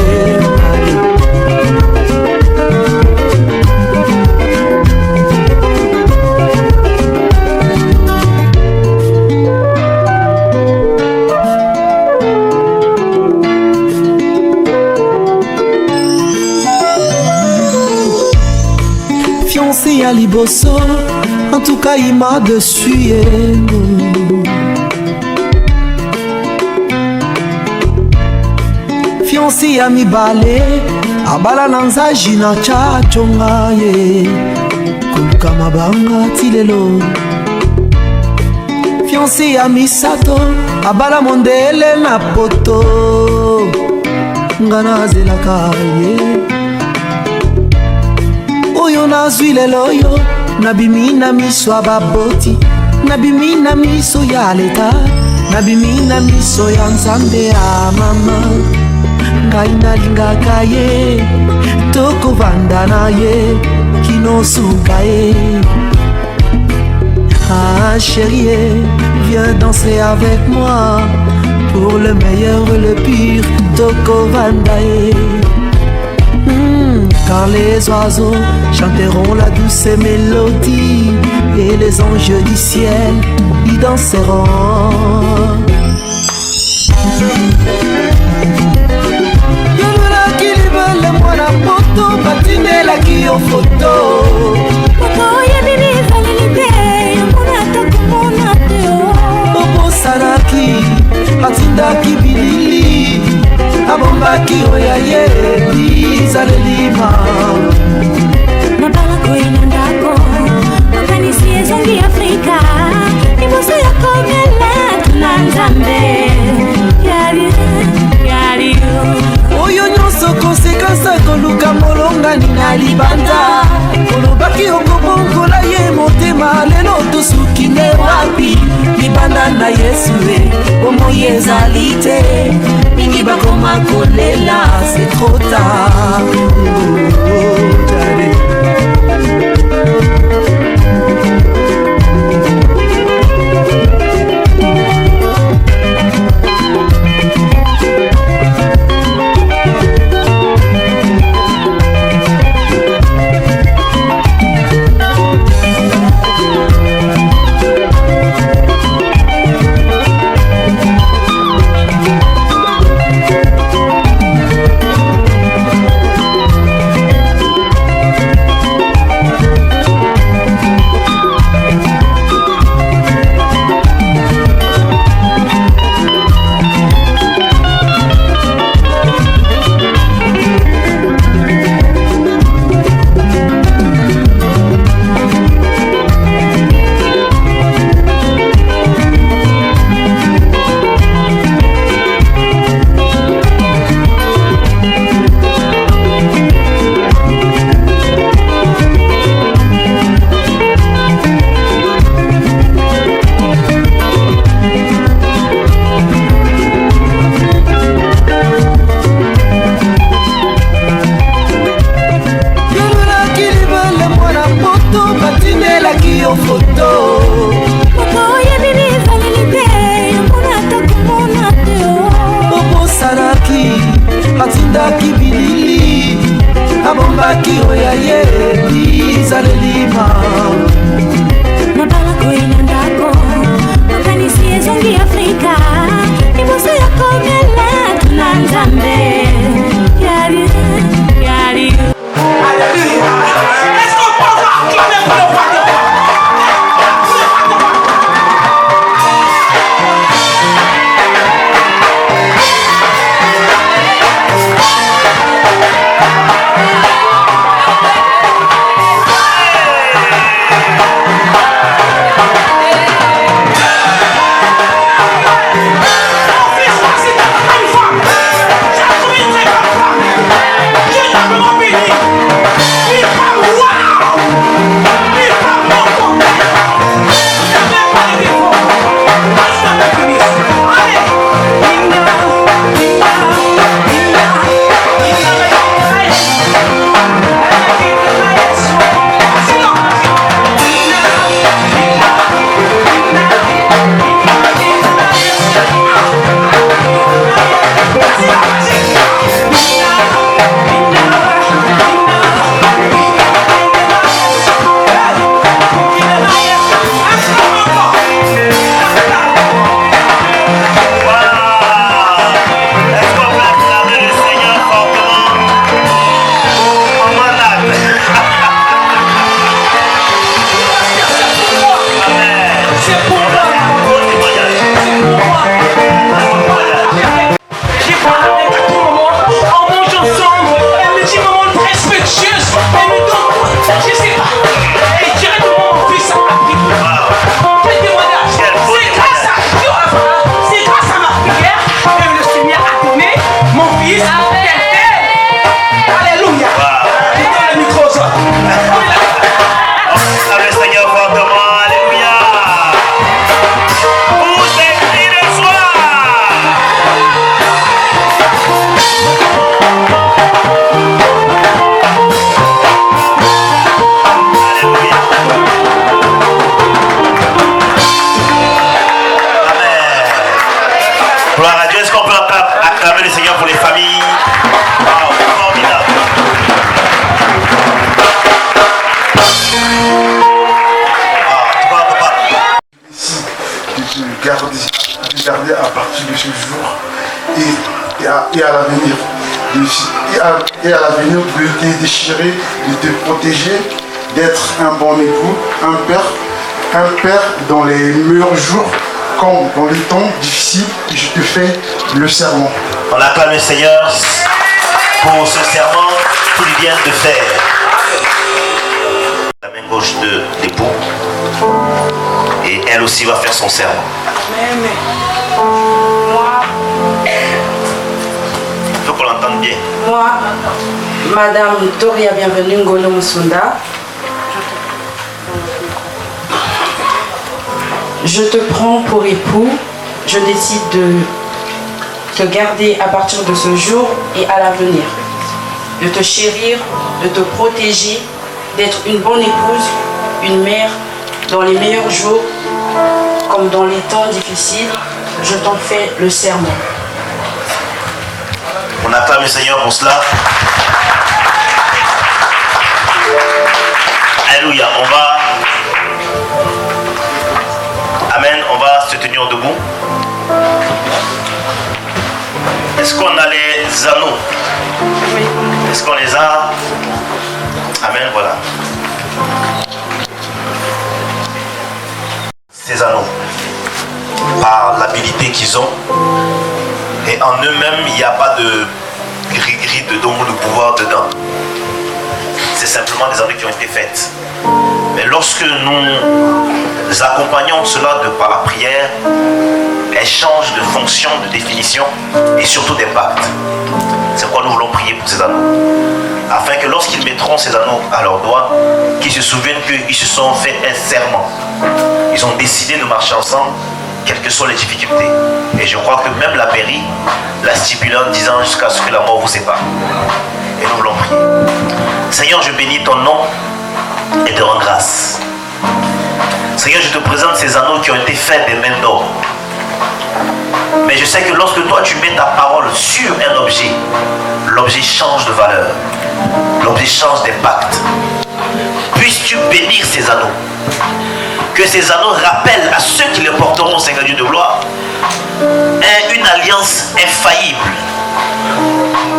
Fiancé à Liboso, en tout cas il m'a dessus. Fiancé à mi balé, abala nanza jina chachonga ye, kuluka mabanga tilelo. Fiancé à mi sato, abala mondele na poto, ngana zelaka ye. Oyo nazwi lelo yo nabimi na miso ya baboti nabimi na miso ya leta nabimi na miso ya nzambe ya mama ngai nalingaka ye tokovanda na ye kinosuka ye. Ah chérie, viens danser avec moi pour le meilleur et le pire tokovanda ye. Car les oiseaux chanteront la douce mélodie et les anges du ciel y danseront. Yololaki libala mwana poto batindelaki yo foto okoyebi bizaleli te yomonata komona te obosanaki atindaki bilili abombaki oya ye bizalelima mabala koyina ndako makanisi ezongi afrika liboso ya komela tuna nzambe yari oyo nyonso konsekansa koluka molongani na libanda olobaki okobongola ye motema lelo tosuki nde wapi libanda na yesu e bomoi ezali te mingi bakoma kolela c'est trop tard. garder à partir de ce jour et à l'avenir. Et à l'avenir de te déchirer, de te protéger, d'être un bon époux, un père dans les meilleurs jours comme dans les temps difficiles. Je te fais le serment. On acclame le Seigneur pour ce serment qu'il vient de faire. La main gauche de l'époux et elle aussi va faire son serment. Moi, il faut qu'on l'entende bien. Moi, Madame Doria Bienvenue Ngolo Musunda, je te prends pour époux. Je décide de te garder à partir de ce jour et à l'avenir, de te chérir, de te protéger, d'être une bonne épouse, une mère dans les meilleurs jours comme dans les temps difficiles. Je t'en fais le serment. On acclame le Seigneur pour cela. Alléluia. On va... Amen. On va se tenir debout. Est-ce qu'on a les anneaux? Oui. Est-ce qu'on les a? Amen. Voilà. Ces anneaux, par l'habilité qu'ils ont, et en eux-mêmes, il n'y a pas de gris-gris de don ou de pouvoir dedans. C'est simplement des anneaux qui ont été faites. Mais lorsque nous accompagnons cela par la prière, elles changent de fonction, de définition et surtout d'impact. C'est pourquoi nous voulons prier pour ces anneaux. Afin que lorsqu'ils mettront ces anneaux à leurs doigts, qu'ils se souviennent qu'ils se sont fait un serment. Ils ont décidé de marcher ensemble, quelles que soient les difficultés. Et je crois que même la mairie l'a stipulé en disant jusqu'à ce que la mort vous sépare. Et nous voulons prier. Seigneur, je bénis ton nom et te rends grâce. Seigneur, je te présente ces anneaux qui ont été faits des mains d'or. Mais je sais que lorsque toi tu mets ta parole sur un objet, l'objet change de valeur. L'objet change d'impact. Puisses-tu bénir ces anneaux. Que ces anneaux rappellent à ceux qui les porteront, Seigneur Dieu de gloire, une alliance infaillible.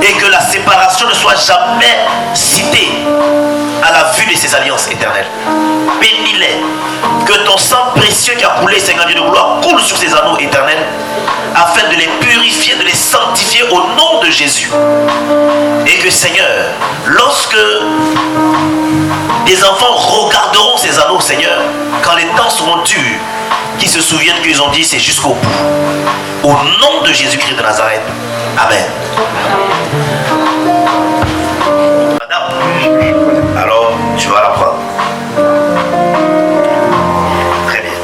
Et que la séparation ne soit jamais citée. à la vue de ces alliances éternelles. Bénis-les. Que ton sang précieux qui a coulé, Seigneur Dieu de gloire, coule sur ces anneaux éternels afin de les purifier, de les sanctifier au nom de Jésus. Et que Seigneur, lorsque des enfants regarderont ces anneaux, Seigneur, quand les temps seront durs, qu'ils se souviennent qu'ils ont dit c'est jusqu'au bout. Au nom de Jésus-Christ de Nazareth. Amen. Madame, alors tu vas la prendre. Très bien.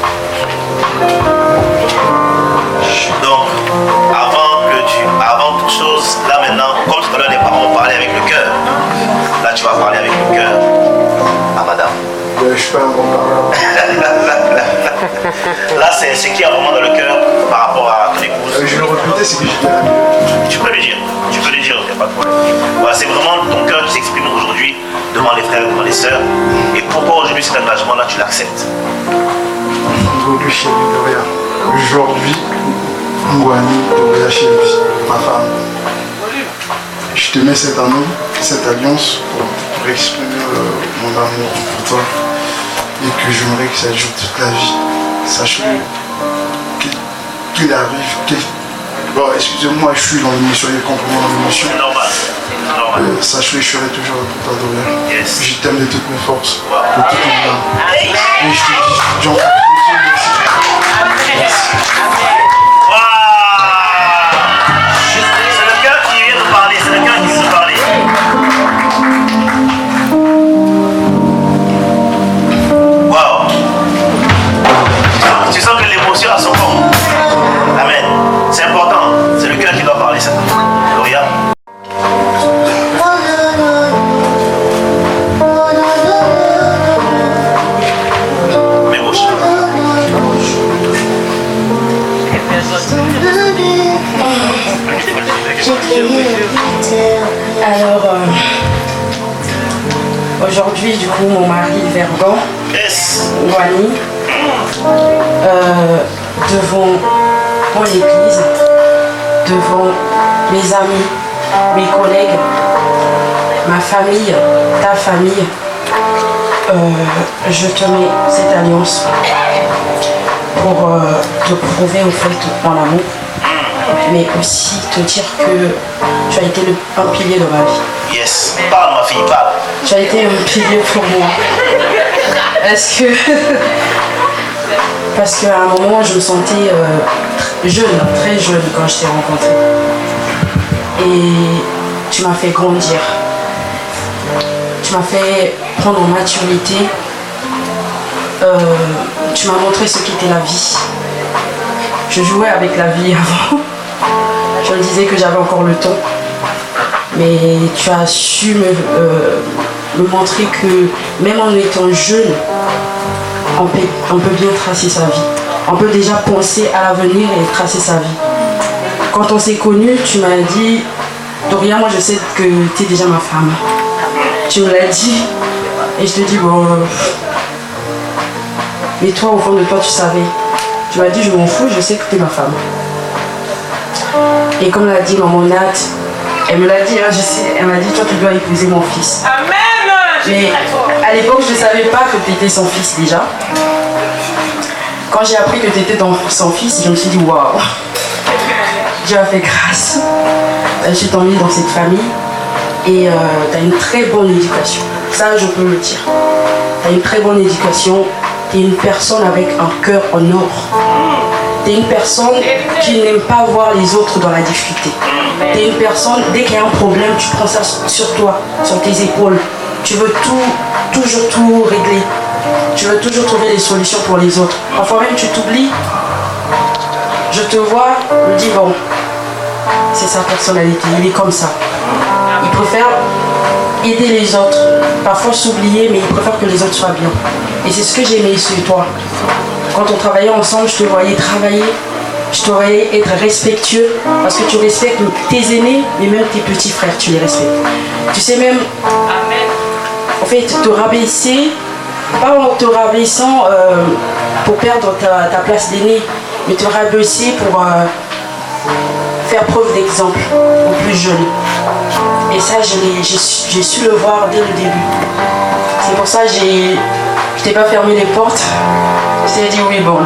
Donc, avant toute chose, là maintenant, comme tout à l'heure les parents ont parlé avec le cœur, là tu vas parler avec le cœur à madame. Je suis pas un bon parlant. Là, c'est ce qu'il y a vraiment dans le cœur par rapport à ton épouse. Je vais le répéter, c'est que je dirais. Tu peux le dire, il n'y a pas de problème. Voilà, c'est vraiment ton cœur qui s'exprime aujourd'hui devant les frères, devant les sœurs. Et pourquoi aujourd'hui cet engagement-là, tu l'acceptes? Aujourd'hui, chez Doria. Aujourd'hui, Ngwani, Doria, chez lui, ma femme. Je te mets cette année, cette alliance pour exprimer mon amour pour toi. Et que j'aimerais que ça dure toute la vie. Sache qu'il arrive, bon, excusez-moi, je suis dans l'émission, il y a complètement dans l'émission. C'est normal. Sache que je serai toujours pour toi, Doria. Yes. Je t'aime de toutes mes forces, de toute mon âme. Et je te dis, j'en prie, merci. C'est le cœur qui vient de parler, c'est le cœur qui vient de parler. Tu sens que l'émotion a son fond. Amen. C'est important. C'est le cœur qui doit parler. Doria. Mais bouche. Alors, aujourd'hui, du coup, mon mari, Vergan, Wani, devant mon église, devant mes amis, mes collègues, ma famille, ta famille, je te mets cette alliance pour te prouver au fait mon amour, mais aussi te dire que tu as été un pilier de ma vie. Yes, parle ma fille, parle. Tu as été un pilier pour moi. Est-ce que... Parce qu'à un moment, je me sentais jeune, très jeune quand je t'ai rencontré. Et tu m'as fait grandir. Tu m'as fait prendre en maturité. Tu m'as montré ce qu'était la vie. Je jouais avec la vie avant. Je me disais que j'avais encore le temps. Mais tu as su me montrer que même en étant jeune, on peut bien tracer sa vie. On peut déjà penser à l'avenir et tracer sa vie. Quand on s'est connus, tu m'as dit, Doria, moi je sais que tu es déjà ma femme. Tu me l'as dit. Et je te dis, bon... mais toi, au fond de toi, tu savais. Tu m'as dit, je m'en fous, je sais que tu es ma femme. Et comme l'a dit maman Nat, elle me l'a dit, hein, je sais, elle m'a dit, toi, tu dois épouser mon fils. Amen. Mais à l'époque, je ne savais pas que tu étais son fils déjà. Quand j'ai appris que tu étais son fils, je me suis dit, waouh, Dieu a fait grâce. Je suis tombée dans cette famille et tu as une très bonne éducation. Ça, je peux le dire. Tu as une très bonne éducation. Tu es une personne avec un cœur en or. Tu es une personne qui n'aime pas voir les autres dans la difficulté. Tu es une personne, dès qu'il y a un problème, tu prends ça sur toi, sur tes épaules. Tu veux toujours tout régler. Tu veux toujours trouver des solutions pour les autres. Parfois même tu t'oublies. Je te vois, je me dis bon, c'est sa personnalité, il est comme ça. Il préfère aider les autres, parfois s'oublier, mais il préfère que les autres soient bien. Et c'est ce que j'aimais sur toi. Quand on travaillait ensemble, je te voyais travailler, je te voyais être respectueux, parce que tu respectes tes aînés, mais même tes petits frères, tu les respectes. Tu sais même, en fait, te rabaisser, pas en te rabaissant pour perdre ta place d'aîné, mais te rabaisser pour faire preuve d'exemple aux plus jeunes. Et ça, j'ai su le voir dès le début. C'est pour ça que je t'ai pas fermé les portes. Je t'ai dit oui, bon,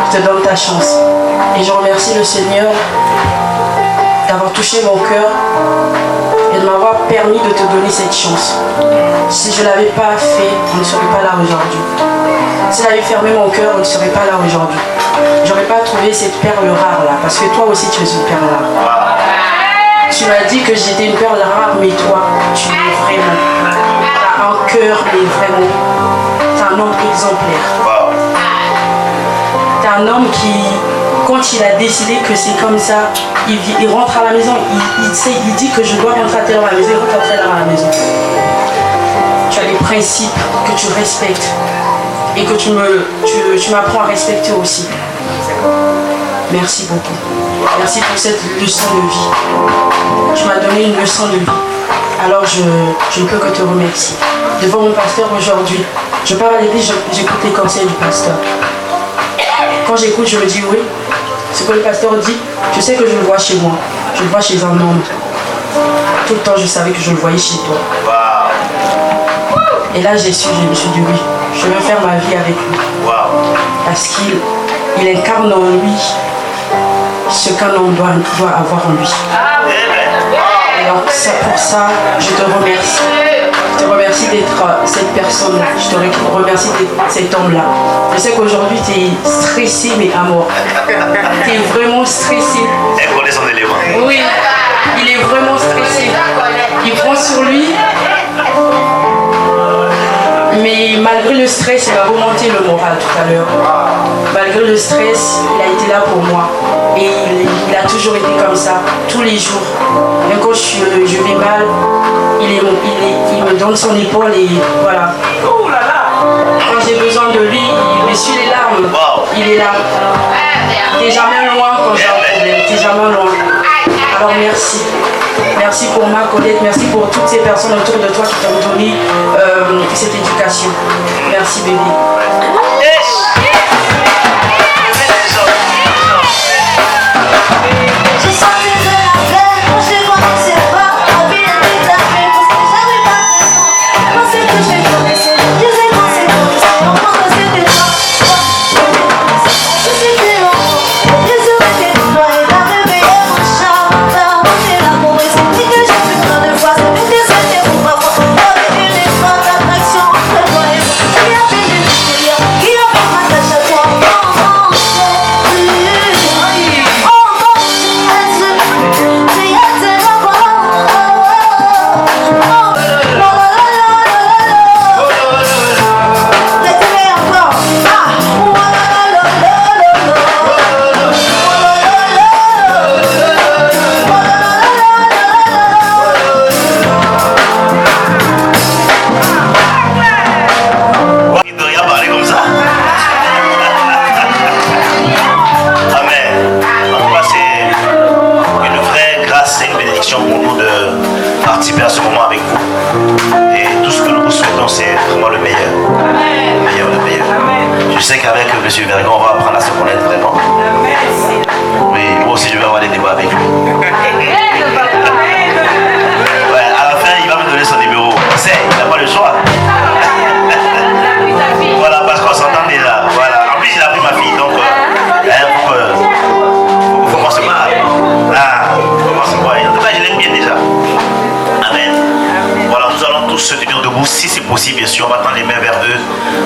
je te donne ta chance. Et je remercie le Seigneur d'avoir touché mon cœur et de m'avoir permis de te donner cette chance. Si je ne l'avais pas fait, on ne serait pas là aujourd'hui. Si j'avais fermé mon cœur, on ne serait pas là aujourd'hui. J'aurais pas trouvé cette perle rare là, parce que toi aussi tu es une perle rare. Tu m'as dit que j'étais une perle rare, mais toi, tu es vraiment. Tu as un cœur, mais vraiment. Tu es un homme exemplaire. Tu es un homme qui, quand il a décidé que c'est comme ça, il rentre à la maison, il dit que je dois rentrer à telle heure à la maison, il rentre à telle heure à la maison. Tu as des principes que tu respectes et que tu m'apprends à respecter aussi. Merci beaucoup. Merci pour cette leçon de vie. Tu m'as donné une leçon de vie. Alors je ne peux que te remercier. Devant mon pasteur aujourd'hui, je parle à l'église, j'écoute les conseils du pasteur. Quand j'écoute, je me dis oui. Ce que le pasteur dit, je sais que je le vois chez moi. Je le vois chez un homme. Tout le temps, je savais que je le voyais chez toi. Et là, je me suis dit oui. Je veux faire ma vie avec lui. Parce qu'il incarne en lui ce qu'un homme doit avoir en lui. Et donc, pour ça, je te remercie. Je te remercie d'être cette personne-là. Je te remercie d'être cet homme-là. Je sais qu'aujourd'hui, tu es stressé, mais à mort. Tu es vraiment stressé. Elle connaît son élément. Oui, il est vraiment stressé. Il prend sur lui. Mais malgré le stress, il m'a remonté le moral tout à l'heure. Malgré le stress, il a été là pour moi. Et il a toujours été comme ça, tous les jours. Même quand je vais mal, il me donne son épaule et voilà. Quand j'ai besoin de lui, il essuie les larmes. Il est là. T'es jamais loin quand j'ai un problème. T'es jamais loin. Alors merci. Merci pour ma Colette, merci pour toutes ces personnes autour de toi qui t'ont donné cette éducation. Merci bébé. Monsieur Vergon, on va apprendre à se connaître vraiment. Oui, moi aussi je vais avoir des débats avec lui. Ouais, à la fin, il va me donner son numéro. Il n'a pas le choix. Voilà, parce qu'on s'entend déjà. Voilà. En plus, il a pris ma fille, donc faut qu'on se marre. Faut qu'on se voie. En tout cas, je l'aime bien déjà. Amen. Voilà, nous allons tous se tenir debout, si c'est possible, bien sûr. On va tendre les mains vers eux.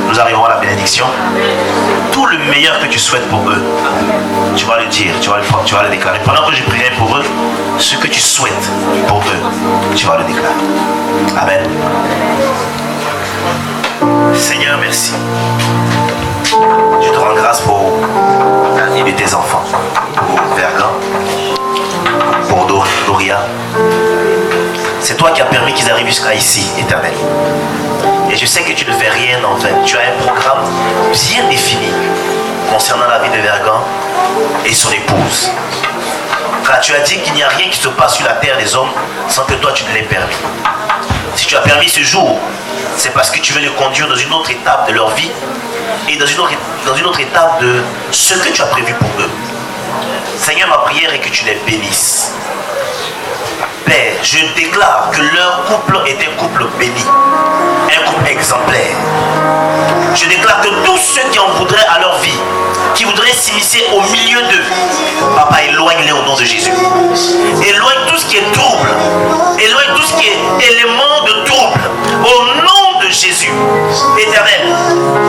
Nous arriverons à la bénédiction. Tout le meilleur que tu souhaites pour eux, tu vas le dire, tu vas le déclarer. Pendant que je prierai pour eux, ce que tu souhaites pour eux, tu vas le déclarer. Amen. Seigneur, merci. Je te rends grâce pour la vie de tes enfants, pour Vergan, pour Doria. C'est toi qui as permis qu'ils arrivent jusqu'à ici, Éternel. Et je sais que tu ne fais rien en vain. Tu as un programme bien défini concernant la vie de Vergan et son épouse. Car tu as dit qu'il n'y a rien qui se passe sur la terre des hommes sans que toi tu ne l'aies permis. Si tu as permis ce jour, c'est parce que tu veux les conduire dans une autre étape de leur vie et dans une autre étape de ce que tu as prévu pour eux. Seigneur, ma prière est que tu les bénisses. Père, je déclare que leur couple est un couple béni, un couple exemplaire. s'immiscer au milieu d'eux. Papa, éloigne-les au nom de Jésus. Éloigne tout ce qui est trouble. Éloigne tout ce qui est élément de trouble. Au nom de Jésus. Éternel,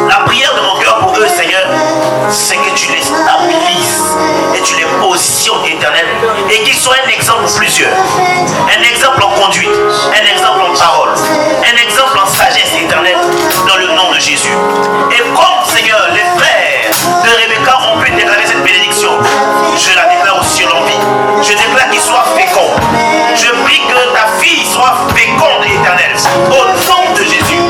la prière de mon cœur pour eux, Seigneur, c'est que tu les stabilises et tu les positionnes, Éternel, et qu'ils soient un exemple pour plusieurs. Un exemple en conduite, un exemple en parole, un exemple en sagesse, Éternel, dans le nom de Jésus. Et comme, Seigneur, les frères de Rebecca ont pu déclarer cette bénédiction, je la déclare aussi sur leur vie. Je déclare qu'ils soient féconds. Je prie que ta fille soit féconde, Éternel, au nom de Jésus.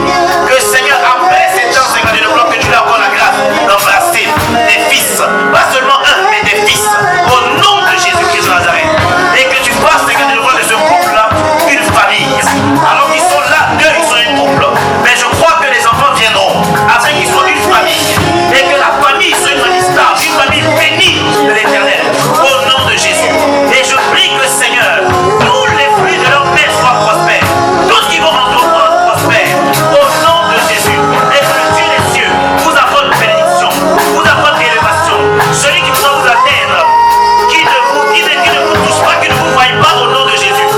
Que, Seigneur, après ces temps, Seigneur, je demande que tu leur accordes la grâce d'embrasser des fils, pas seulement un, mais des fils, au nom de Jésus-Christ de Nazareth. Et que tu fasses, Seigneur, de de ce couple-là une famille. Alors qu'ils sont là, deux, ils sont un couple. Mais je crois que les enfants viendront afin qu'ils soient une famille. Et que la famille soit une famille stable, une famille bénie de l'Éternel. Au nom de Jésus. Et je prie que, Seigneur, tous les fruits de leur mère soient prospères. Tout ce qui vont entreprendre prospère. Au nom de Jésus. Et que le Dieu des cieux vous apporte bénédiction, vous apporte élévation. Celui qui pourra vous atteindre, qui ne vous touche pas, qui ne vous voie pas au nom de Jésus.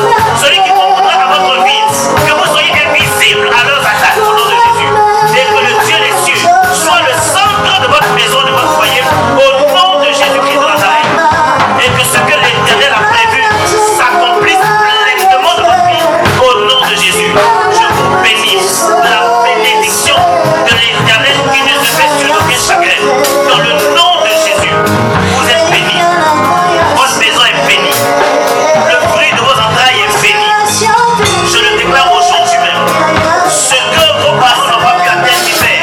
Celui qui comprendra à votre vie, que vous soyez invisible à leurs attaques au nom de Jésus. Et que le Dieu des cieux soit le centre de votre maison, de votre foyer, au nom de Jésus-Christ de Nazareth. Et que ce que l'Éternel a prévu s'accomplisse pleinement de votre vie, au nom de Jésus. Je vous bénis la bénédiction de l'Éternel qui ne se fait sur aucun chagrin. Dans le nom de Jésus, vous êtes bénis. Votre maison est bénie. Le fruit de vos entrailles est béni. Je le déclare aujourd'hui même. Ce que vos parents n'ont pas pu atteindre l'hiver,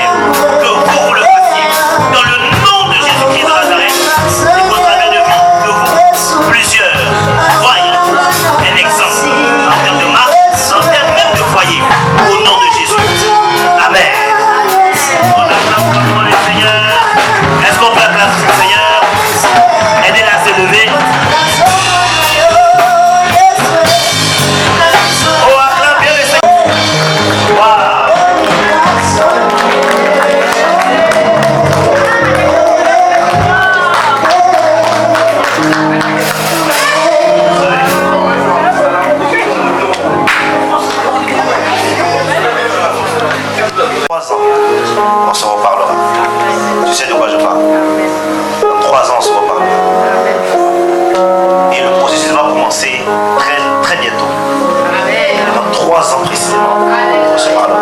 que vous le fassiez. Dans le nom de Jésus-Christ de Nazareth, et qu'au travers de vie, de vous, plusieurs voient un exemple en termes de marque, en termes même de foyer. Au nom de Jésus. Amen. On acclame pour le Seigneur. Est-ce qu'on peut acclamer le Seigneur? Aidez-la à se lever. Oh, acclame bien le Seigneur. Waouh. On se reparlera. Tu sais de quoi je parle. Dans 3 ans, on se reparlera. Et le processus va commencer très, très bientôt. Dans 3 ans précisément, on se parlera.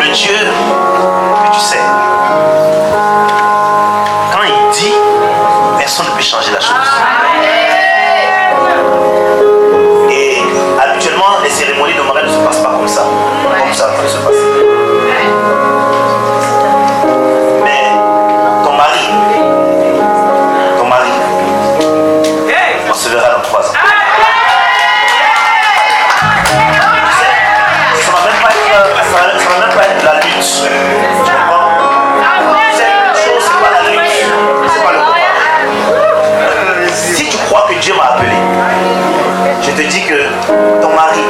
Le Dieu que tu sais, quand il dit, personne ne peut changer la chose. Et habituellement, les cérémonies de mariage ne se passent pas comme ça. Comme ça peut se passer. Mais ton mari, on se verra dans 3 ans. Ça va même pas être la lutte. Tu comprends? Cette chose, c'est pas la lutte. C'est pas le combat. Si tu crois que Dieu m'a appelé, je te dis que ton mari,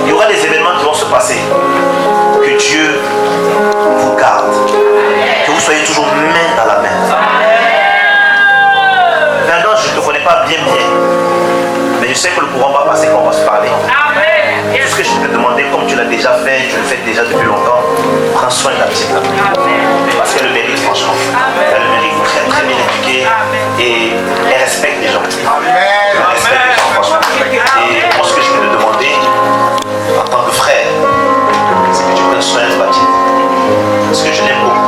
il y aura des événements qui vont se passer. Que Dieu vous garde. Que vous soyez toujours main dans la main. Maintenant, je ne te connais pas bien. Mais je sais que le courant va passer quand on va se parler. Tout ce que je peux te demander, comme tu l'as déjà fait, tu le fais déjà depuis longtemps, prends soin de la petite là. Parce qu'elle le mérite, franchement. Elle le mérite, très très bien éduquée. Et elle respecte les gens. Elle respecte les gens, franchement. Et moi, ce que je peux te demander, en tant que frère, c'est que tu prennes soin de la petite. Parce que je l'aime beaucoup.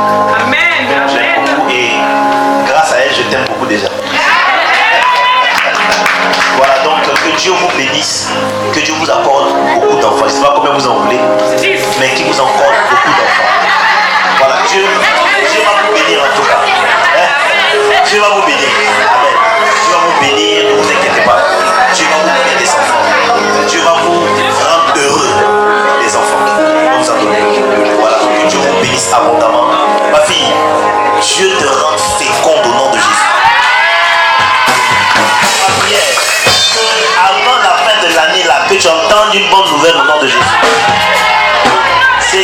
Je l'aime beaucoup et grâce à elle, je t'aime beaucoup déjà. Voilà, donc que Dieu vous bénisse, que Dieu vous accorde beaucoup d'enfants. Je ne sais pas combien vous en voulez, mais qu'il vous accorde beaucoup d'enfants. Voilà, Dieu va vous bénir en tout cas. Dieu va vous bénir. Amen. Dieu va vous bénir, ne vous inquiétez pas. Dieu va vous donner des enfants. Dieu va vous rendre heureux, les enfants. Vous en donnez. Voilà, que Dieu vous bénisse abondamment. Ma fille, Dieu te rende féconde au nom de Jésus. Ma prière, avant la fin de l'année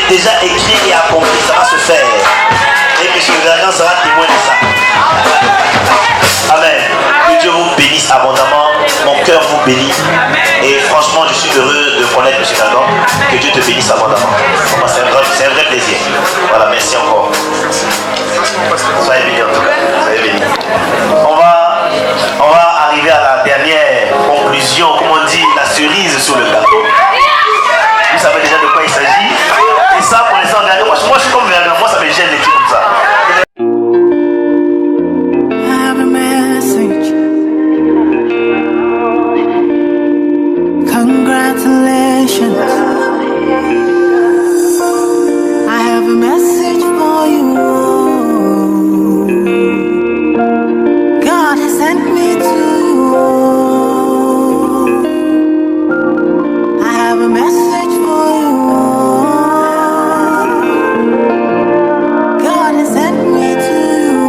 déjà écrit et accompli, ça va se faire. Et M. Vergan sera témoin de ça. Amen. Que Dieu vous bénisse abondamment. Mon cœur vous bénit. Et franchement, je suis heureux de connaître M. Vergan. Que Dieu te bénisse abondamment. C'est un vrai plaisir. Voilà, merci encore. Soyez bénis en tout cas. Soyez bénis. On va arriver à la dernière conclusion, comme on dit, la cerise sur le gâteau. Vous savez déjà de quoi il s'agit. Et ça, pour les engagés, moi je suis comme Vergan, moi ça me gêne les trucs comme ça. I have a message. Congratulations. I have a message for you. God has sent me to you. I have a message for you. God has sent me to you.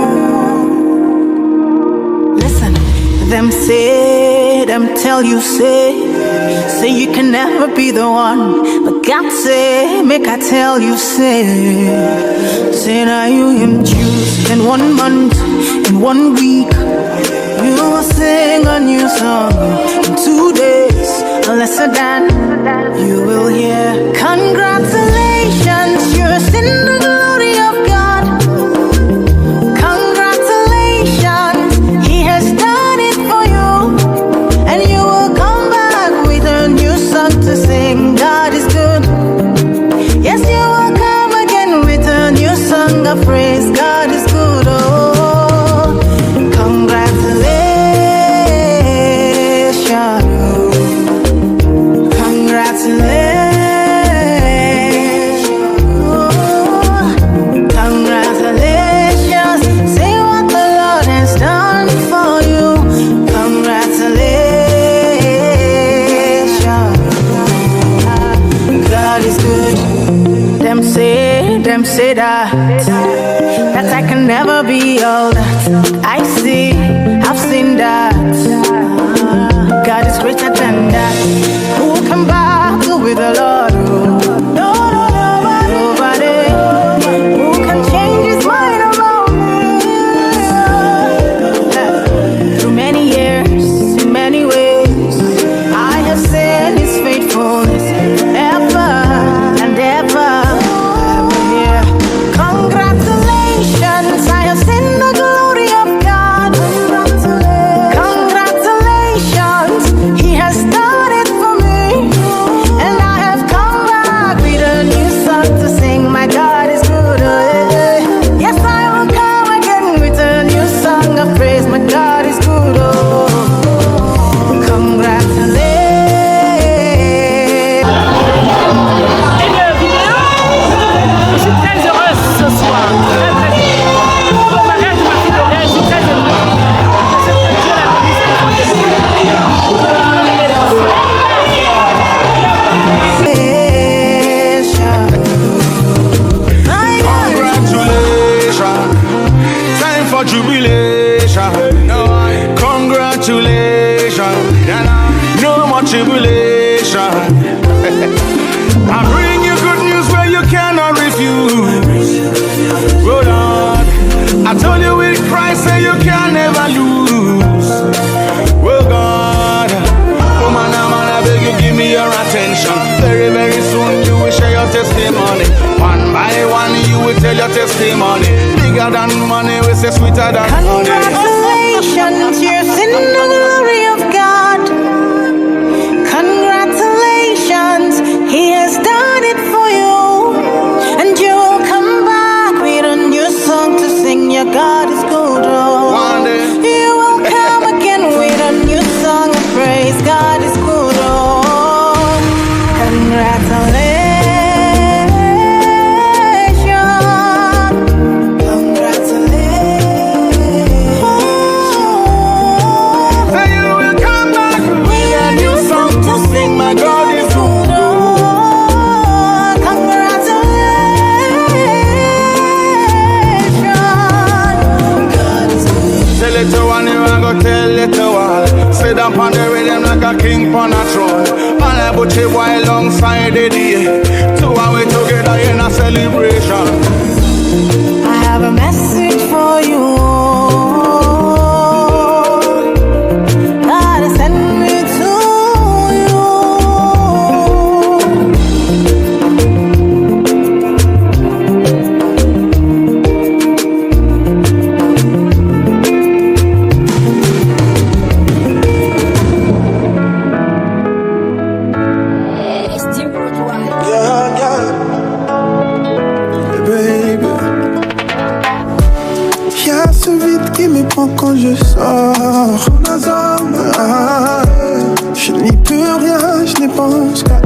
Listen, them say, them tell you say you can never be the one. But God say, make I tell you say now you him choose in 1 month, in 1 week. You will sing a new song in 2 days, a lesser than you will hear. Congratulations, you're in the glory of God. Congratulations, He has done it for you, and you will come back with a new song to sing. God is good. Yes, you will come again with a new song of praise. God is good. Oh, congratulations. Congratulations. Congratulations. Say what the Lord has done for you. Congratulations. God is good. Them say that I can never be all that I see. I've seen that God is greater than that. Who can battle with the Lord? Nobody. Who can change His mind about me? Through many years, in many ways, I have seen His faithfulness ever and ever. Yeah. Congratulations, I have seen the glory of God. Congratulations, He has done it for me, and I have come back with a new song to sing. My God is good. Yes, I will come again with a new song of praise. My God is good. Congratulations. Je suis très heureuse ce soir. Très, très heureuse. Au mariage de ma fille Doria, je suis très heureuse. Je sais que Dieu l'a bénisse pour mon Congratulations, time for jubilation. Congratulations, no more tribulation. I bring you good news where you cannot refuse. Oh Lord, I told you with Christ that you can never lose. Oh God, oh man, I beg you give me your attention. Very, very soon you will share your testimony. One by one you will tell your testimony. Bigger than money, we say sweeter than honey. Congratulations, you're in the glory of God. Congratulations, He has done it for you, and you will come back with a new song to sing. Your God is good. Oh. One day You will come again with a new song of praise. God is good. Oh, congratulations. say you will come back with a new song to sing. My God is good. Say little one, you want go tell little one. Sit down on the rhythm like a a king on a throne. And I put you alongside the day. Two are we together in a celebration. I have a message for you. Gotta send me to quand je sors, je n'y peux rien, je n'y pense qu'à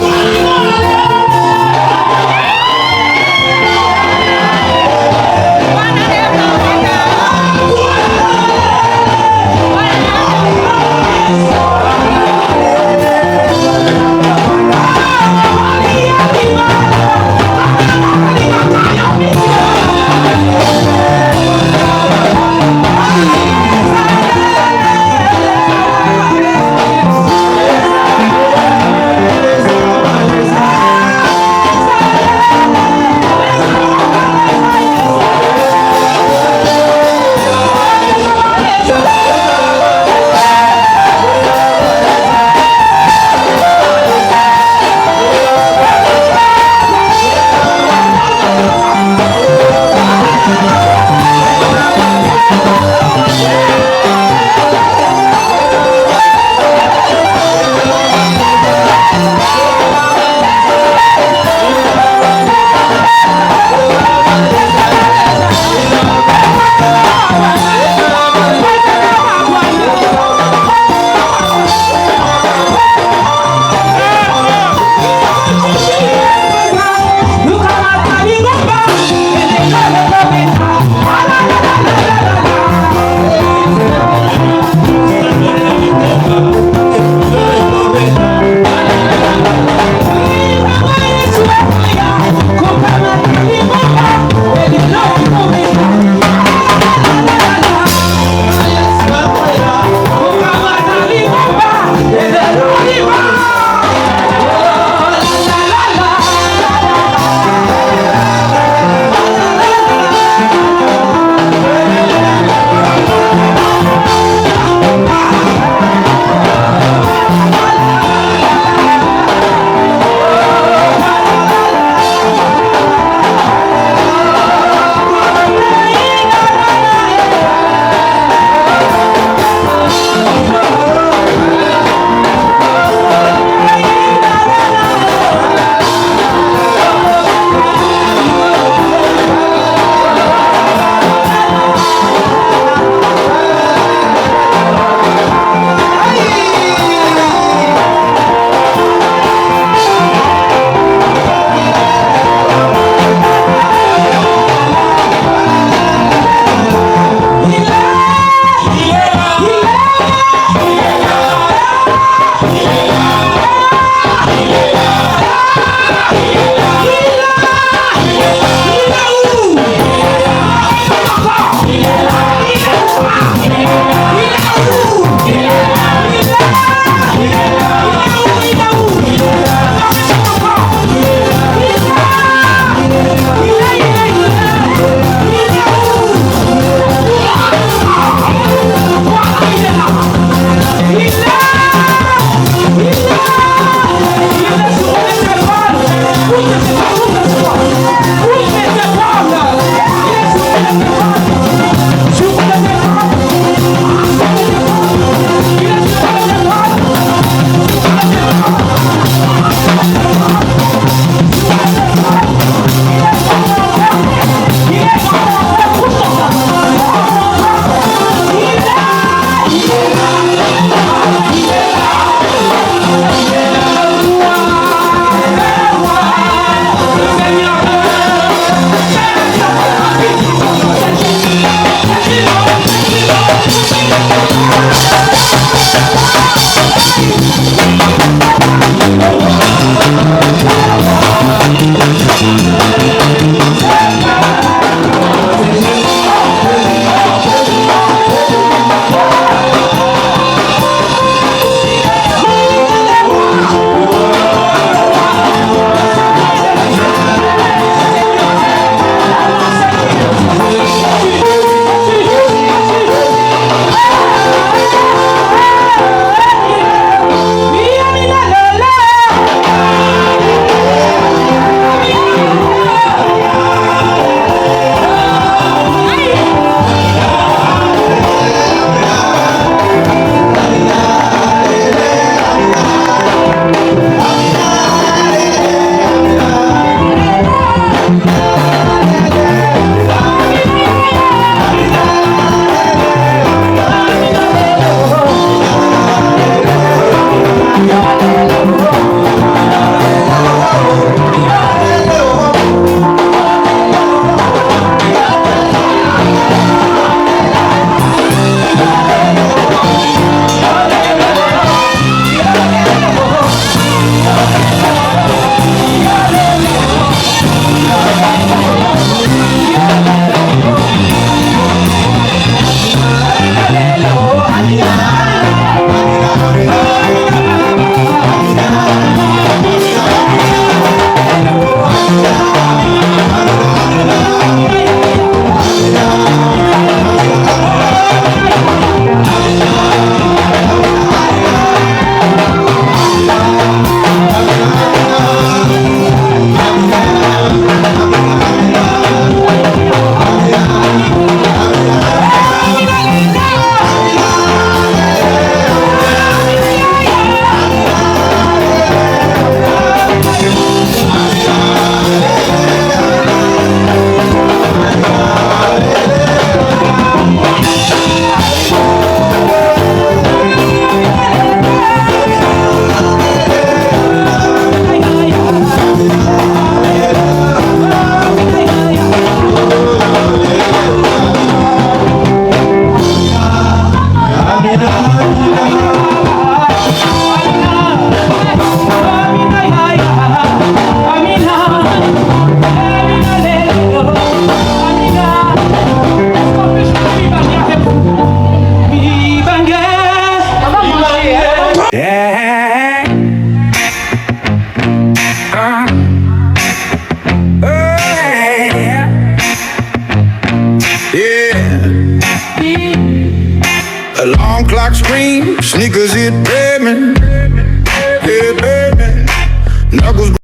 Alarm clock scream, sneakers hit pavement. Yeah, baby. Knuckles